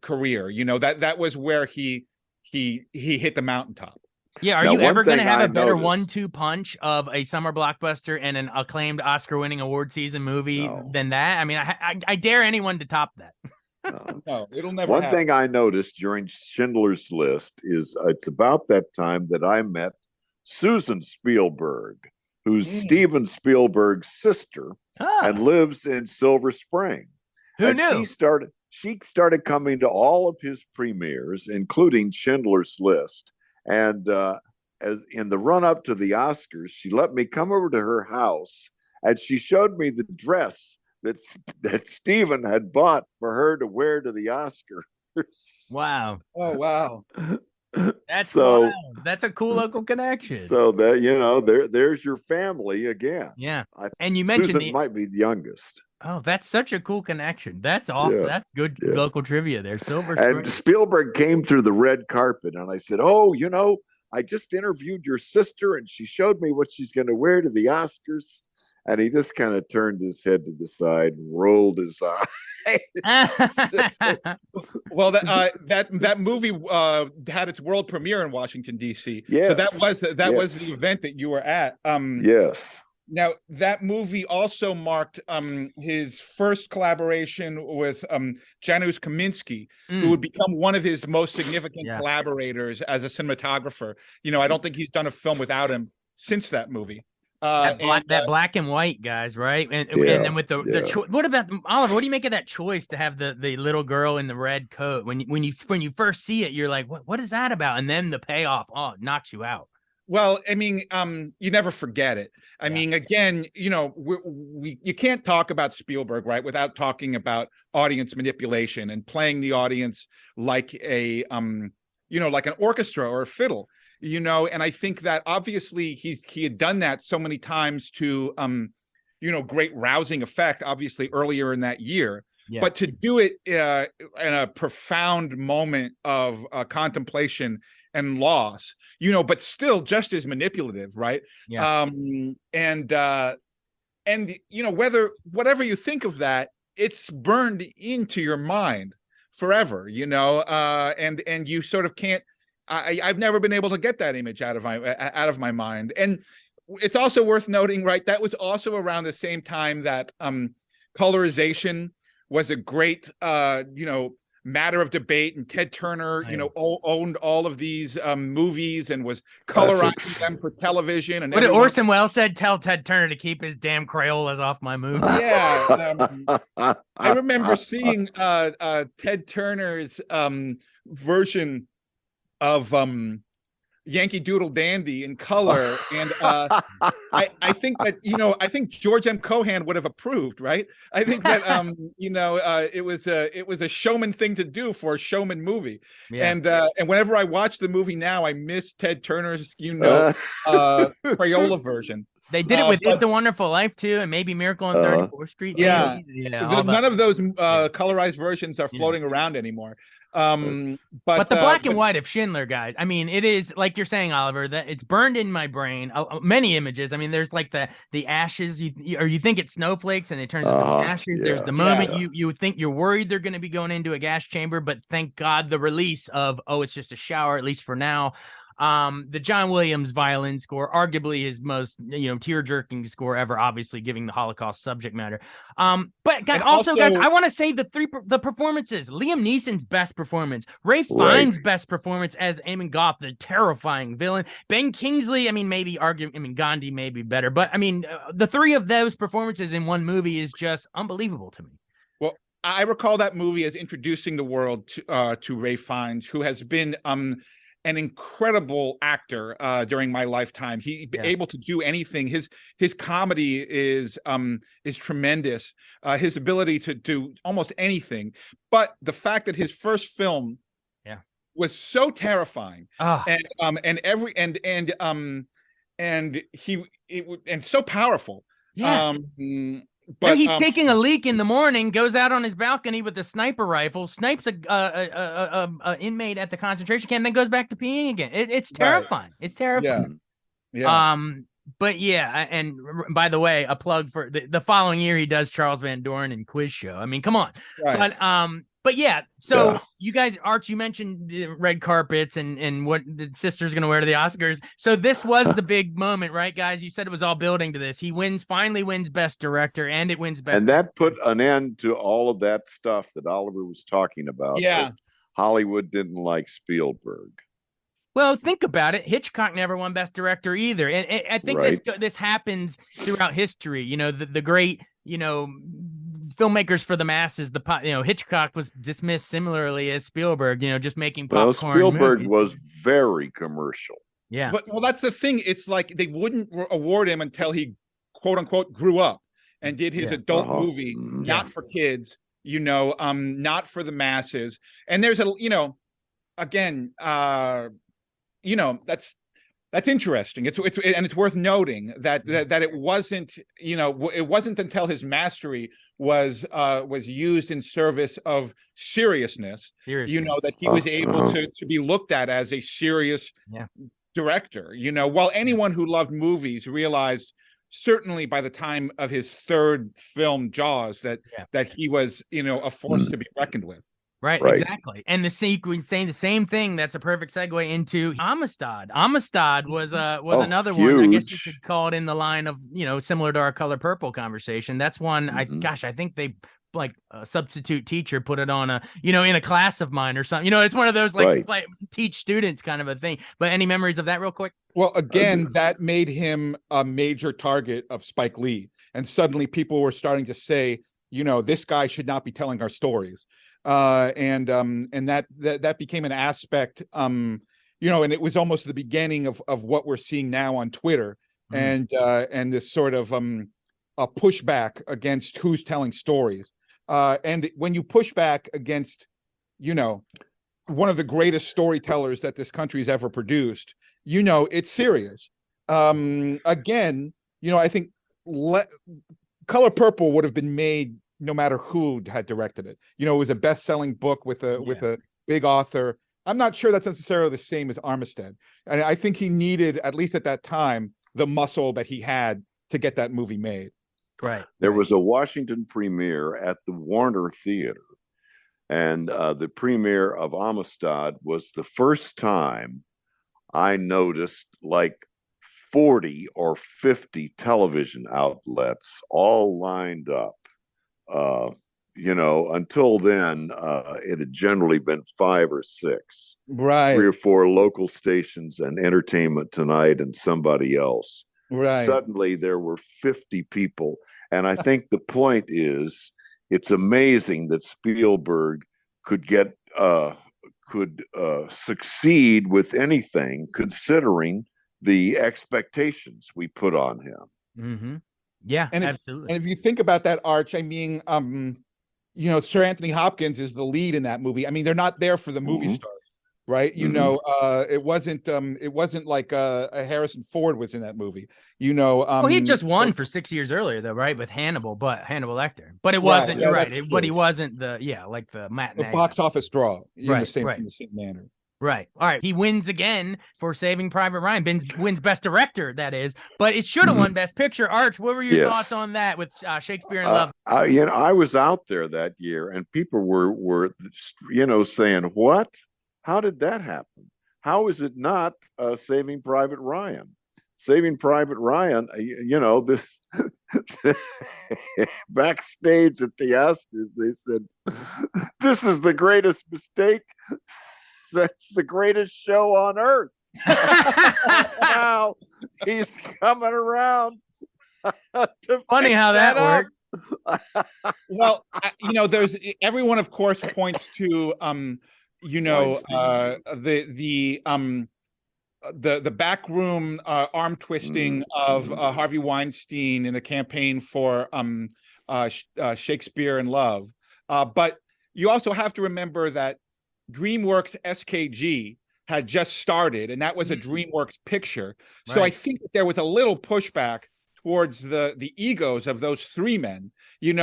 career. That was where he hit the mountaintop. Yeah, are you ever going to have a better 1-2 punch of a summer blockbuster and an acclaimed Oscar-winning award season movie than that? I mean, I dare anyone to top that. No, it'll never One happen. thing I noticed during Schindler's List is it's about that time that I met Susan Spielberg, who's Steven Spielberg's sister and lives in Silver Spring. Who knew? She started coming to all of his premieres, including Schindler's List. And as in the run up to the Oscars, she let me come over to her house, and she showed me the dress that Stephen had bought for her to wear to the Oscars. Wow! Oh, wow! That's wild. That's a cool local connection. So that there's your family again. Yeah, and you mentioned Susan might be the youngest. Oh, that's such a cool connection. That's awesome. Yeah. That's good local trivia there. Silver Spring. And Spielberg came through the red carpet, and I said, "Oh, I just interviewed your sister, and she showed me what she's going to wear to the Oscars." And he just kind of turned his head to the side and rolled his eyes. Well, that movie had its world premiere in Washington, D.C. Yes. So that was the event that you were at. Yes. Now, that movie also marked his first collaboration with Janusz Kaminski, who would become one of his most significant collaborators as a cinematographer. You know, I don't think he's done a film without him since that movie. That black and white, guys, right? And then with the what about Oliver? What do you make of that choice to have the little girl in the red coat? When you first see it, you're like, what is that about? And then the payoff, knocks you out. Well, I mean, you never forget it. I mean, again, you know, you can't talk about Spielberg, right, without talking about audience manipulation and playing the audience like a, you know, like an orchestra or a fiddle, you know. And I think that obviously he had done that so many times to, you know, great rousing effect, obviously earlier in that year. Yeah. But to do it in a profound moment of contemplation and loss, you know, but still just as manipulative, right? Yeah. And you know, whatever you think of that, it's burned into your mind forever, you know, and you sort of can't. I've never been able to get that image out of my mind. And it's also worth noting, right, that was also around the same time that colorization was a great, you know, matter of debate, and Ted Turner, you know, owned all of these movies and was colorizing them for television. And what did Orson Welles said? Tell Ted Turner to keep his damn Crayolas off my movie. Yeah, I remember seeing Ted Turner's version of Yankee Doodle Dandy in color, and I think that, you know, I think George M. Cohan would have approved, right? I think that you know, it was a showman thing to do for a showman movie. Yeah. And whenever I watch the movie now, I miss Ted Turner's, you know, Crayola version. They did it with It's a Wonderful Life too, and maybe Miracle on 34th Street. Yeah, none of those colorized versions are floating around anymore. But the black and white of Schindler, guys, I mean, it is like you're saying, Oliver, that it's burned in my brain. Many images. I mean, there's like the ashes, you think it's snowflakes and it turns into ashes. There's the moment you think you're worried they're going to be going into a gas chamber, but thank God the release of, it's just a shower, at least for now. The John Williams violin score, arguably his most, you know, tear-jerking score ever, obviously giving the Holocaust subject matter. But guys, guys, I want to say the performances. Liam Neeson's best performance, Ray Fiennes' best performance as Eamon Goth, the terrifying villain. Ben Kingsley, I mean, Gandhi may be better, but I mean, the three of those performances in one movie is just unbelievable to me. Well, I recall that movie as introducing the world to Ray Fiennes, who has been an incredible actor during my lifetime. He able to do anything. His comedy is tremendous. His ability to do almost anything. But the fact that his first film was so terrifying, and so powerful. Yeah. But he's taking a leak in the morning, goes out on his balcony with a sniper rifle, snipes a inmate at the concentration camp, then goes back to peeing again. It's terrifying. It's terrifying. Yeah. But yeah, and by the way, a plug for the following year he does Charles Van Doren in Quiz Show. I mean, come on. Right. But yeah, so you guys, Arch, you mentioned the red carpets and what the sister's going to wear to the Oscars. So this was the big moment, right, guys? You said it was all building to this. He finally wins Best Director, and it wins Best. And that put an end to all of that stuff that Oliver was talking about. Yeah. Hollywood didn't like Spielberg. Well, think about it. Hitchcock never won Best Director either. And I think this happens throughout history. You know, the great, you know, filmmakers for the masses. Hitchcock was dismissed similarly as Spielberg, you know, just making popcorn Spielberg movies. was very commercial. Yeah. But that's the thing. It's like they wouldn't award him until he, quote unquote, grew up and did his adult movie, not for kids, you know, not for the masses. And there's again, you know, that's interesting. It's worth noting that it wasn't, you know, it wasn't until his mastery was used in service of seriousness, you know, that he was able to be looked at as a serious director. You know, while anyone who loved movies realized, certainly by the time of his third film, Jaws, that he was, you know, a force to be reckoned with. Right, Right. exactly. And the sequence saying the same thing, that's a perfect segue into Amistad. Amistad was Oh, another one. I guess you huge. could call it in the line of, similar to our Color Purple conversation. That's one Hmm. I think they like a substitute teacher put it on in a class of mine or something. It's one of those Right. like teach students kind of a thing. But any memories of that real quick? Well, Uh, again, that made him a major target of Spike Lee. And suddenly people were starting to say, this guy should not be telling our stories. And that became an aspect, and it was almost the beginning of what we're seeing now on Twitter, and this sort of a pushback against who's telling stories. And when you push back against, one of the greatest storytellers that this country's ever produced, it's serious. Again, I think Color Purple would have been made no matter who had directed it. It was a best-selling book with a big author. I'm not sure that's necessarily the same as Armistead. And I think he needed, at least at that time, the muscle that he had to get that movie made. Right. There was a Washington premiere at the Warner Theater, and the premiere of Amistad was the first time I noticed like 40 or 50 television outlets all lined up. Until then, it had generally been 5 or 6, Right. 3 or 4 local stations and Entertainment Tonight and somebody else. Right. Suddenly there were 50 people. And I think the point is, it's amazing that Spielberg could succeed with anything, considering the expectations we put on him. Mm-hmm. Yeah, and absolutely. If you think about that, Arch, I mean, Sir Anthony Hopkins is the lead in that movie. I mean, they're not there for the movie stars, right? It wasn't like a Harrison Ford was in that movie. Well, he just won for 6 years earlier, though, right? With Hannibal Lecter, but it wasn't. Right. You're Yeah, right. But he wasn't like the matinee. The box office draw in the same manner. Right. All right. He wins again for Saving Private Ryan. Wins Best Director, that is. But it should have won Best Picture. Arch, what were your thoughts on that with Shakespeare in Love? I was out there that year, and people were saying, "What? How did that happen? How is it not Saving Private Ryan?" Saving Private Ryan, this backstage at the Oscars, they said, "This is the greatest mistake. That's the greatest show on earth." Now he's coming around. Funny how that worked. Well, there's everyone, of course, points to the backroom arm twisting of Harvey Weinstein in the campaign for Shakespeare in Love, but you also have to remember that DreamWorks SKG had just started, and that was a DreamWorks picture. So I think that there was a little pushback towards the egos of those 3 men, in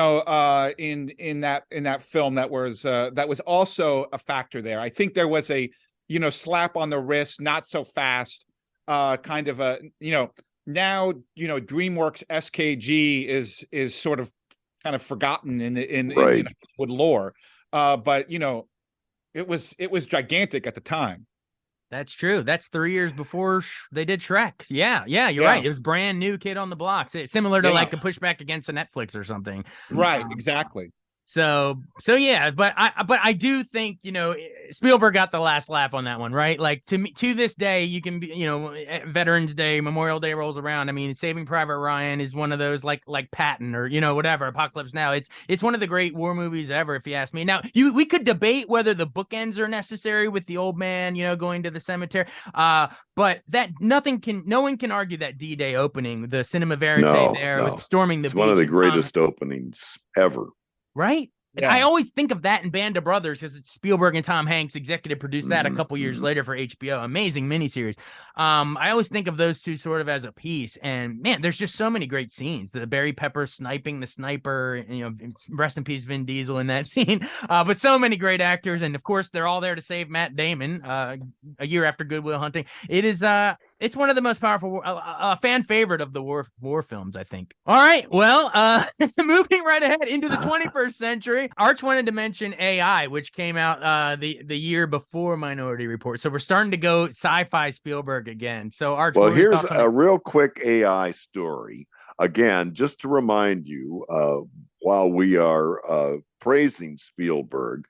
that film. That was also a factor there. I think there was a slap on the wrist, not so fast, kind of a now DreamWorks SKG is sort of kind of forgotten in Hollywood lore, but it was gigantic at the time. That's true. That's 3 years before they did Shrek. Yeah, you're right. It was brand new Kid on the Block. Similar to like the pushback against a Netflix or something. Right, exactly. So yeah, but I do think, Spielberg got the last laugh on that one, right? Like to this day, you can be, Veterans Day, Memorial Day rolls around. I mean, Saving Private Ryan is one of those like Patton or, whatever, Apocalypse Now. It's one of the great war movies ever, if you ask me. Now, we could debate whether the bookends are necessary with the old man, going to the cemetery. But no one can argue that D-Day opening, the Cinema Verite with storming the beach. It's one of the greatest openings ever. Right? Yeah. I always think of that in Band of Brothers because it's Spielberg and Tom Hanks executive produced that a couple years later for HBO. Amazing miniseries. I always think of those two sort of as a piece. And man, there's just so many great scenes. The Barry Pepper sniping the sniper, rest in peace, Vin Diesel in that scene. But so many great actors. And of course, they're all there to save Matt Damon a year after Good Will Hunting. It is It's one of the most powerful, a fan favorite of the war films, I think. All right, well, moving right ahead into the 21st century, Arch wanted to mention AI, which came out the year before Minority Report. So we're starting to go sci-fi Spielberg again. So Arch, Well, what are your here's thoughts on a that? real quick AI story. Again, just to remind you, while we are praising Spielberg,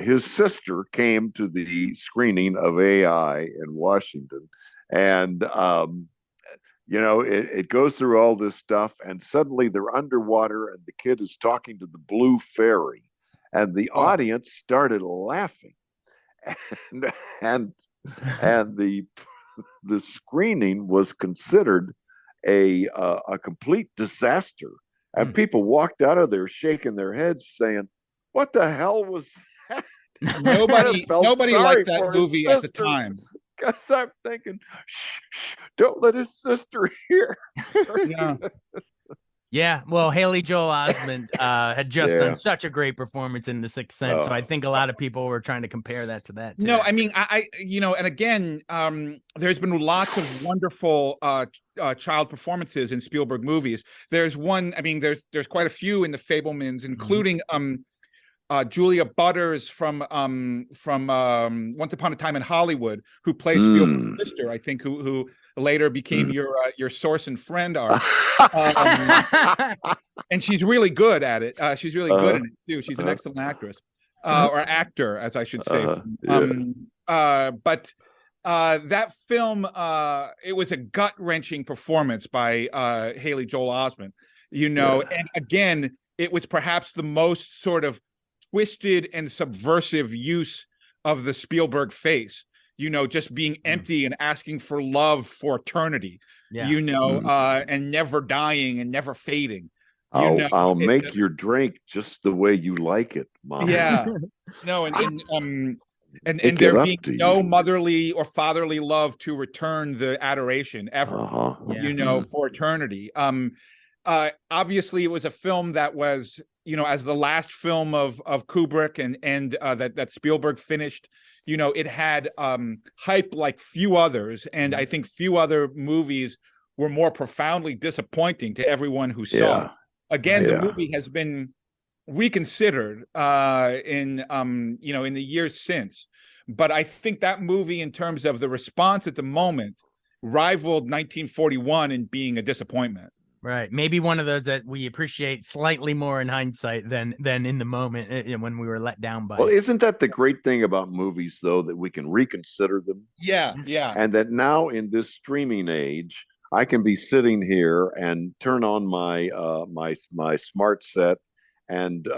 his sister came to the screening of AI in Washington, and it goes through all this stuff, and suddenly they're underwater, and the kid is talking to the blue fairy, and the audience started laughing, and and and the screening was considered a complete disaster, and people walked out of there shaking their heads, saying, "What the hell was that?" Nobody liked that for movie at the time. Because I'm thinking, shh, don't let his sister hear. Yeah. Yeah, well, Haley Joel Osment had just done such a great performance in The Sixth Sense, so I think a lot of people were trying to compare that to that too. No, I mean, I and again, there's been lots of wonderful child performances in Spielberg movies. There's one, I mean, there's quite a few in The Fabelmans, including Julia Butters from Once Upon a Time in Hollywood, who plays Spielberg's sister, I think, who later became your source and friend, Art. And she's really good at it. She's really good in it too. She's an excellent actress, or actor, as I should say. But that film, it was a gut-wrenching performance by Haley Joel Osment. And again, it was perhaps the most sort of twisted and subversive use of the Spielberg face, just being empty and asking for love for eternity, and never dying and never fading. I'll make your drink just the way you like it, Mom. Yeah. No, and there being no motherly or fatherly love to return the adoration ever, for eternity. Obviously it was a film that was, as the last film of Kubrick and that Spielberg finished, it had hype like few others, and I think few other movies were more profoundly disappointing to everyone who saw it. Again, the movie has been reconsidered in the years since, but I think that movie, in terms of the response at the moment, rivaled 1941 in being a disappointment. Right. Maybe one of those that we appreciate slightly more in hindsight than in the moment, when we were let down by. Well, isn't that the great thing about movies, though, that we can reconsider them? Yeah. And that now in this streaming age, I can be sitting here and turn on my my smart set and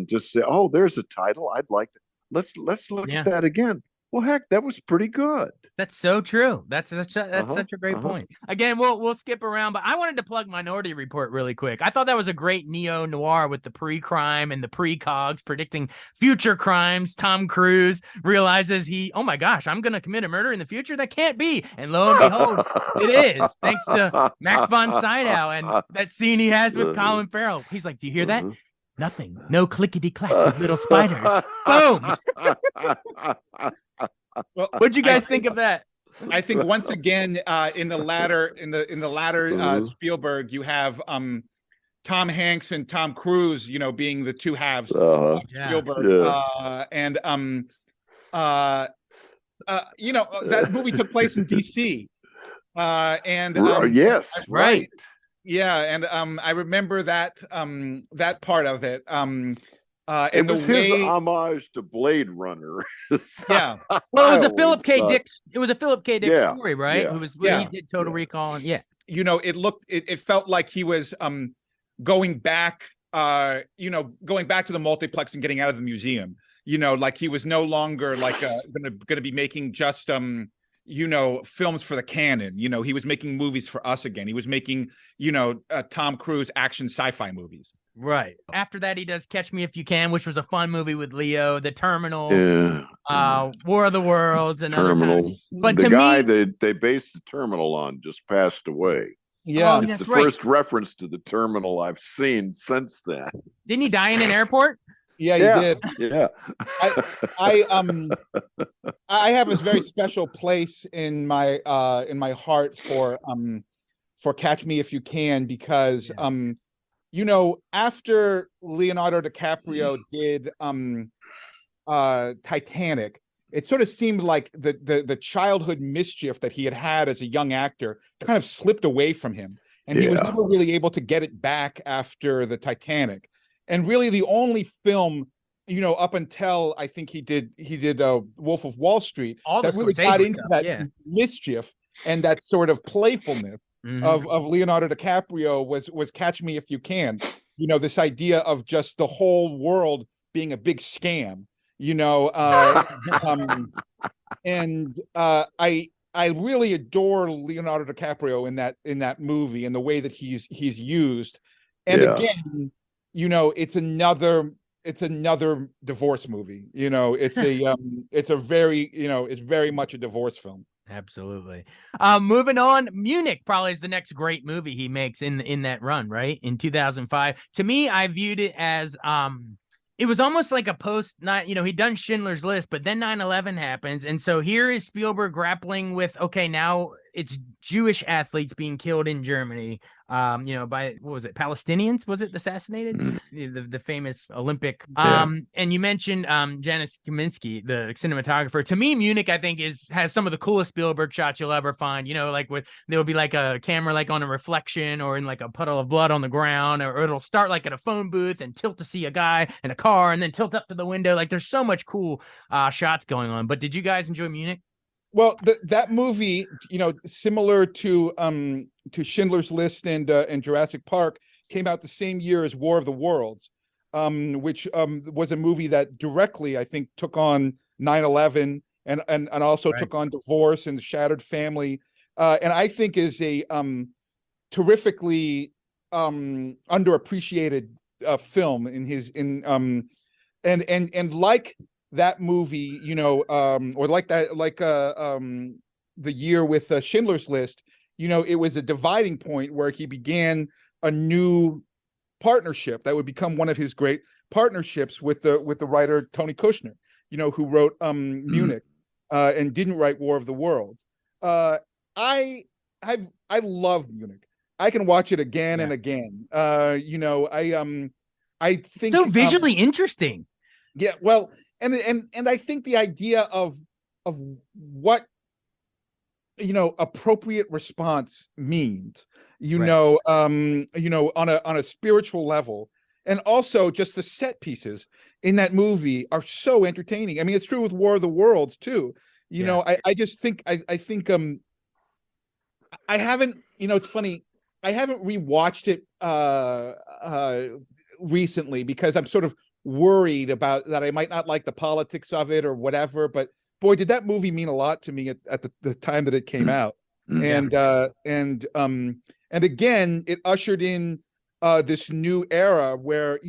just say, "Oh, there's a title I'd like to let's look at that again." Well, heck, that was pretty good. That's so true. That's such a great point. Again, we'll skip around, but I wanted to plug Minority Report really quick. I thought that was a great neo-noir with the pre-crime and the pre-cogs predicting future crimes. Tom Cruise realizes oh my gosh, I'm going to commit a murder in the future? That can't be. And lo and behold, it is, thanks to Max von Sydow and that scene he has with Colin Farrell. He's like, do you hear that? Nothing. No clickety-clack with little spiders. Boom. Well, what'd you guys think of that? I think once again, in the latter Spielberg, you have Tom Hanks and Tom Cruise, being the two halves of Spielberg, that movie took place in DC, yes, right. Yeah, and I remember that part of it. It was his homage to Blade Runner. Yeah. Well, it was a Philip K. Dick. It was a Philip K. Dick story, right? It was when he did Total Recall, and it felt like he was going back to the multiplex and getting out of the museum. Like he was no longer like going to be making just films for the canon. He was making movies for us again. He was making Tom Cruise action sci-fi movies. Right. After that, he does Catch Me If You Can, which was a fun movie with Leo, The Terminal, War of the Worlds, and Terminal. But the guy that they based The Terminal on just passed away. Yeah, it's the first reference to The Terminal I've seen since then. Didn't he die in an airport? Yeah, you Yeah, did. yeah. I I have this very special place in my heart for Catch Me If You Can, because after Leonardo DiCaprio did Titanic, it sort of seemed like the childhood mischief that he had as a young actor kind of slipped away from him, and he was Yeah. never really able to get it back after the Titanic. And really, the only film, up until I think he did Wolf of Wall Street, All the that really Scorsese got into stuff, that yeah. mischief and that sort of playfulness of Leonardo DiCaprio was Catch Me If You Can. This idea of just the whole world being a big scam. I really adore Leonardo DiCaprio in that movie and the way that he's used. And Yeah. again, it's another divorce movie. It's very much a divorce film. Absolutely. Moving on, Munich probably is the next great movie he makes in that run, right? In 2005. To me, I viewed it as it was almost like a he'd done Schindler's List, but then 9/11 happens. And so here is Spielberg grappling with, okay, now it's Jewish athletes being killed in Germany, by, what was it, Palestinians? Was it assassinated? The famous Olympic. And you mentioned Janusz Kaminski, the cinematographer. To me, Munich, I think, has some of the coolest Spielberg shots you'll ever find. Like there'll be like a camera like on a reflection or in like a puddle of blood on the ground, or it'll start like at a phone booth and tilt to see a guy in a car and then tilt up to the window. Like there's so much cool shots going on. But did you guys enjoy Munich? Well, that movie, similar to Schindler's List and Jurassic Park, came out the same year as War of the Worlds, which was a movie that directly, I think, took on 9/11 and also took on divorce and the shattered family, and I think is a terrifically underappreciated film and like that movie, or like the year with Schindler's List, it was a dividing point where he began a new partnership that would become one of his great partnerships with the writer Tony Kushner, who wrote Munich and didn't write War of the Worlds. I love Munich. I can watch it again and again. I think so visually interesting. Yeah, well, and I think the idea of what appropriate response means, on a spiritual level, and also just the set pieces in that movie are so entertaining. I mean, it's true with War of the Worlds too. I just think I think I haven't, it's funny, I haven't rewatched it recently because I'm sort of worried about that I might not like the politics of it or whatever, but boy, did that movie mean a lot to me at the time that it came out. And again, it ushered in this new era where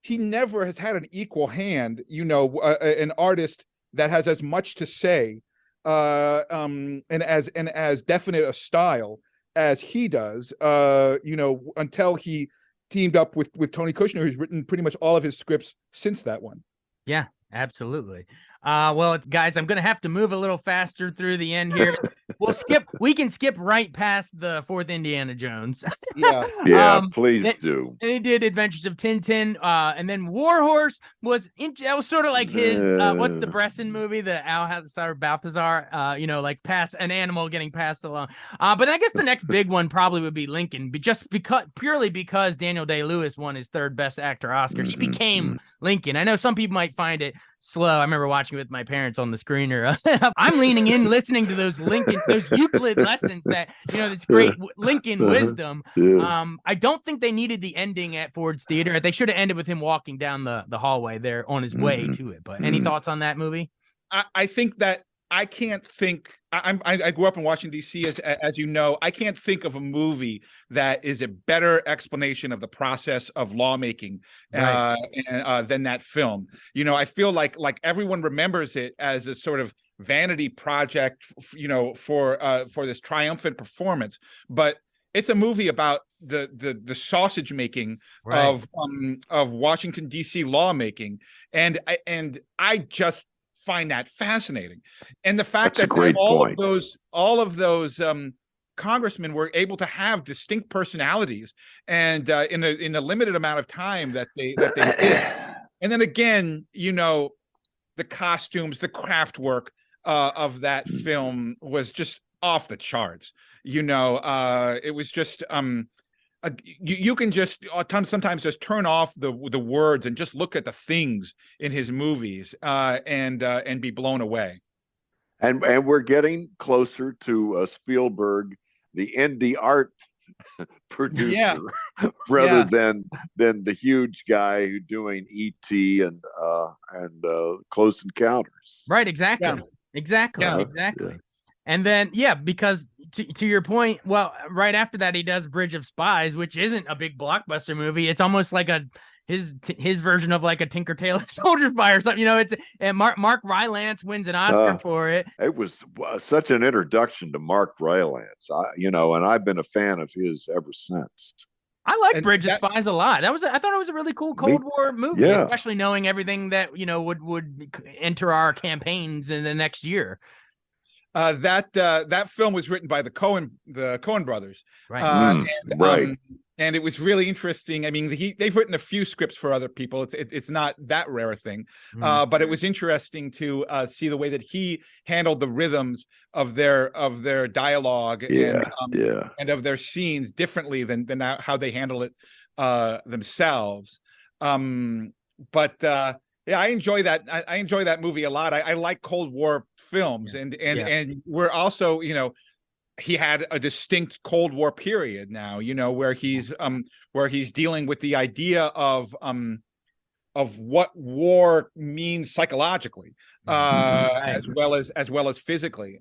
he never has had an equal hand, an artist that has as much to say and as definite a style as he does, until he teamed up with Tony Kushner, who's written pretty much all of his scripts since that one. Yeah, absolutely. Well, guys, I'm going to have to move a little faster through the end here. We can skip right past the fourth Indiana Jones. Yeah. Please do. And he did Adventures of Tintin, and then Warhorse that was sort of like his, what's the Bresson movie, the Alcazar Balthazar, like past an animal getting passed along. But I guess the next big one probably would be Lincoln, purely because Daniel Day-Lewis won his third Best Actor Oscar. He became Lincoln. I know some people might find it slow. I remember watching it with my parents on the screener. I'm leaning in, listening to those Euclid lessons that, it's great Lincoln wisdom. I don't think they needed the ending at Ford's Theater. They should have ended with him walking down the hallway there on his way to it. But any thoughts on that movie? I think that I can't think. I grew up in Washington, D.C., as you know. I can't think of a movie that is a better explanation of the process of lawmaking than that film. I feel like everyone remembers it as a sort of vanity project, for this triumphant performance, but it's a movie about the sausage making Right. of Washington D.C. lawmaking, and I just find that fascinating, and the fact That's a that great point. all of those congressmen were able to have distinct personalities, and in a limited amount of time that they did, and then again, the costumes, the craft work of that film was just off the charts. It was just you can just sometimes just turn off the words and just look at the things in his movies and be blown away. And we're getting closer to Spielberg, the indie art producer, Yeah. rather Yeah. than the huge guy who doing E.T. and Close Encounters. Right, exactly. Yeah. Exactly. Yeah. Exactly. Yeah. And then, yeah, because to your point, well, right after that, he does Bridge of Spies, which isn't a big blockbuster movie. It's almost like his version of like a Tinker Tailor Soldier Spy or something. It's and Mark Rylance wins an Oscar for it. It was such an introduction to Mark Rylance, and I've been a fan of his ever since. I like Bridge of Spies a lot. I thought it was a really cool Cold War movie, especially knowing everything that would enter our campaigns in the next year. That film was written by the Coen brothers, right? Right. And it was really interesting. I mean, they've written a few scripts for other people. It's not that rare a thing, but it was interesting to see the way that he handled the rhythms of their dialogue and of their scenes differently than how they handle it themselves. Yeah, I enjoy that. I enjoy that movie a lot. I like Cold War films, and we're also, he had a distinct Cold War period now, where he's dealing with the idea of what war means psychologically, as well as physically.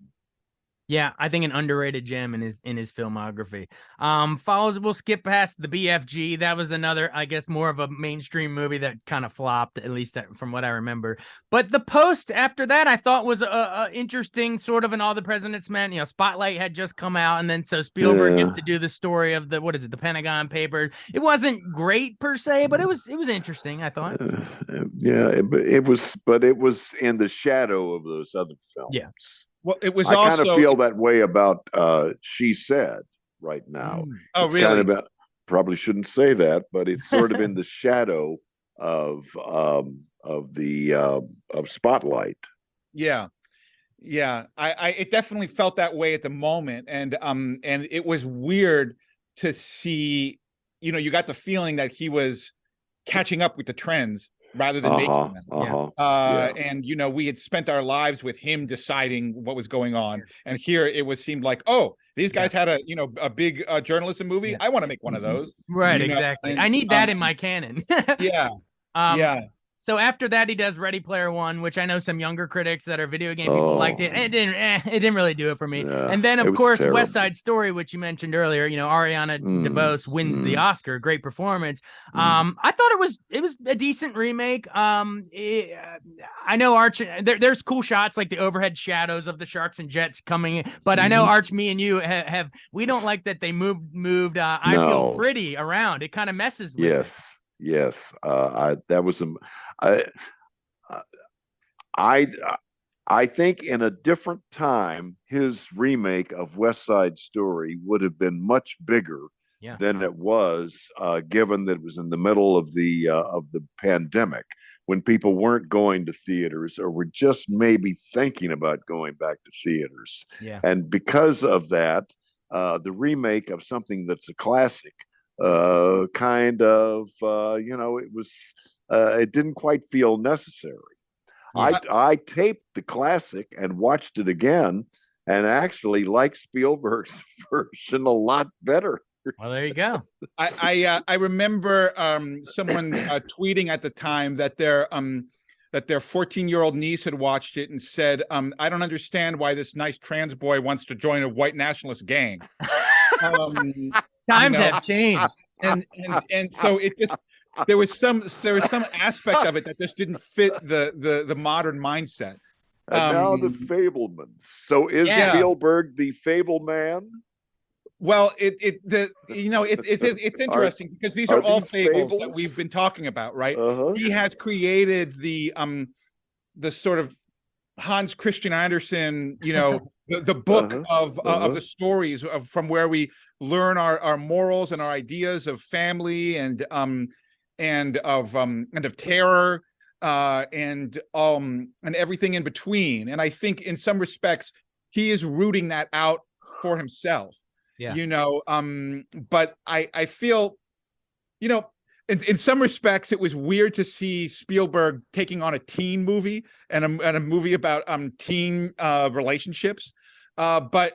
Yeah, I think an underrated gem in his filmography. We'll skip past the BFG. That was another, I guess, more of a mainstream movie that kind of flopped, at least from what I remember. But The Post after that, I thought was a interesting sort of an All the President's Men. Spotlight had just come out, and then so Spielberg gets to do the story of the Pentagon Papers. It wasn't great per se, but it was interesting, I thought. It was in the shadow of those other films. Yeah. Well, it was. I kind of feel that way about She Said right now. Oh, it's really? Kind of probably shouldn't say that, but it's sort of in the shadow of Spotlight. Yeah. It definitely felt that way at the moment, and it was weird to see. You got the feeling that he was catching up with the trends rather than making them. And we had spent our lives with him deciding what was going on, and here it seemed like, oh, these guys had a big journalism movie. I want to make one of those. Right, exactly. And I need that in my canon. So after that, he does Ready Player One, which I know some younger critics that are video game people liked it. It didn't really do it for me. Yeah, and then, of course, terrible. West Side Story, which you mentioned earlier. Ariana DeBose wins the Oscar. Great performance. I thought it was a decent remake. I know Arch. There's cool shots like the overhead shadows of the sharks and jets coming in, but I know Arch, me and you have we don't like that they moved. I Feel Pretty around. It kind of messes with it. Yes, I think in a different time, his remake of West Side Story would have been much bigger than it was, given that it was in the middle of the pandemic, when people weren't going to theaters or were just maybe thinking about going back to theaters. Yeah. And because of that, the remake of something that's a classic, it didn't quite feel necessary. I taped the classic and watched it again, and actually liked Spielberg's version a lot better. Well, there you go. I remember someone tweeting at the time that their 14-year-old niece had watched it and said, I don't understand why this nice trans boy wants to join a white nationalist gang. Times have changed, and so it just there was some aspect of it that just didn't fit the modern mindset. And now the Fabelmans. So is Spielberg the Fable Man? Well, it's interesting because these are all these fables that we've been talking about, right? He has created the sort of Hans Christian Andersen, the book of the stories from where we learn our morals and our ideas of family and of terror and everything in between. And I think in some respects he is rooting that out for himself. Yeah. But I feel, in some respects, it was weird to see Spielberg taking on a teen movie and a movie about teen relationships. But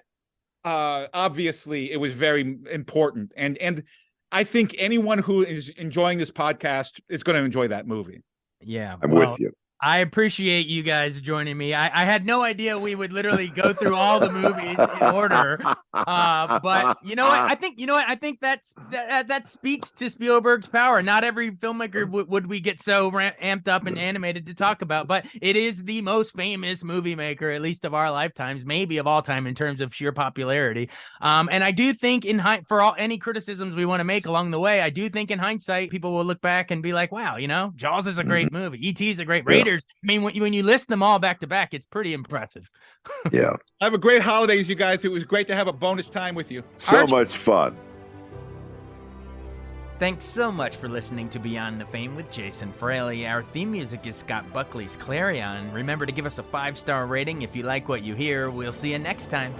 obviously, it was very important, and I think anyone who is enjoying this podcast is going to enjoy that movie. Yeah, I'm with you. I appreciate you guys joining me. I had no idea we would literally go through all the movies in order. But you know what? I think that speaks to Spielberg's power. Not every filmmaker would we get so amped up and animated to talk about, but it is the most famous movie maker, at least of our lifetimes, maybe of all time in terms of sheer popularity. And I do think for any criticisms we want to make along the way, I do think in hindsight, people will look back and be like, wow, Jaws is a great movie. E.T. is a great Raiders. I mean, when you list them all back to back, it's pretty impressive. Yeah. Have a great holidays, you guys. It was great to have a bonus time with you. So much fun. Thanks so much for listening to Beyond the Fame with Jason Fraley. Our theme music is Scott Buckley's Clarion. Remember to give us a 5-star rating if you like what you hear. We'll see you next time.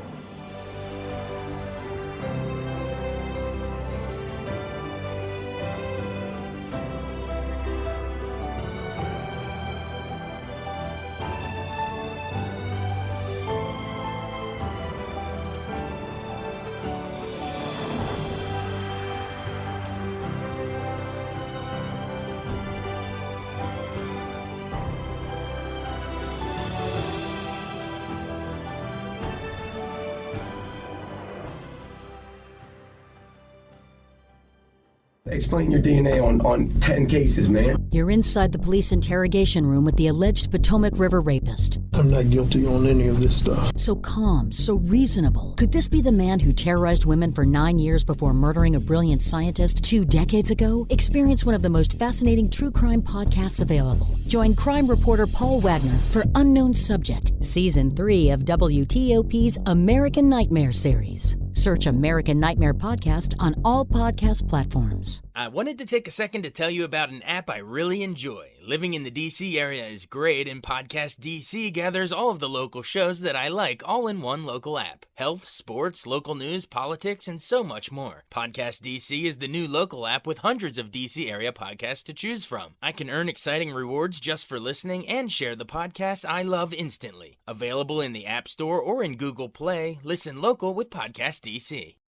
Explain your DNA on 10 cases, man. You're inside the police interrogation room with the alleged Potomac River rapist. I'm not guilty on any of this stuff. So calm, so reasonable. Could this be the man who terrorized women for 9 years before murdering a brilliant scientist 2 decades ago? Experience one of the most fascinating true crime podcasts available. Join crime reporter Paul Wagner for Unknown Subject, Season 3 of WTOP's American Nightmare series. Search American Nightmare Podcast on all podcast platforms. I wanted to take a second to tell you about an app I really enjoy. Living in the DC area is great, and Podcast DC gathers all of the local shows that I like all in one local app. Health, sports, local news, politics, and so much more. Podcast DC is the new local app with hundreds of DC area podcasts to choose from. I can earn exciting rewards just for listening and share the podcasts I love instantly. Available in the App Store or in Google Play. Listen local with Podcast DC.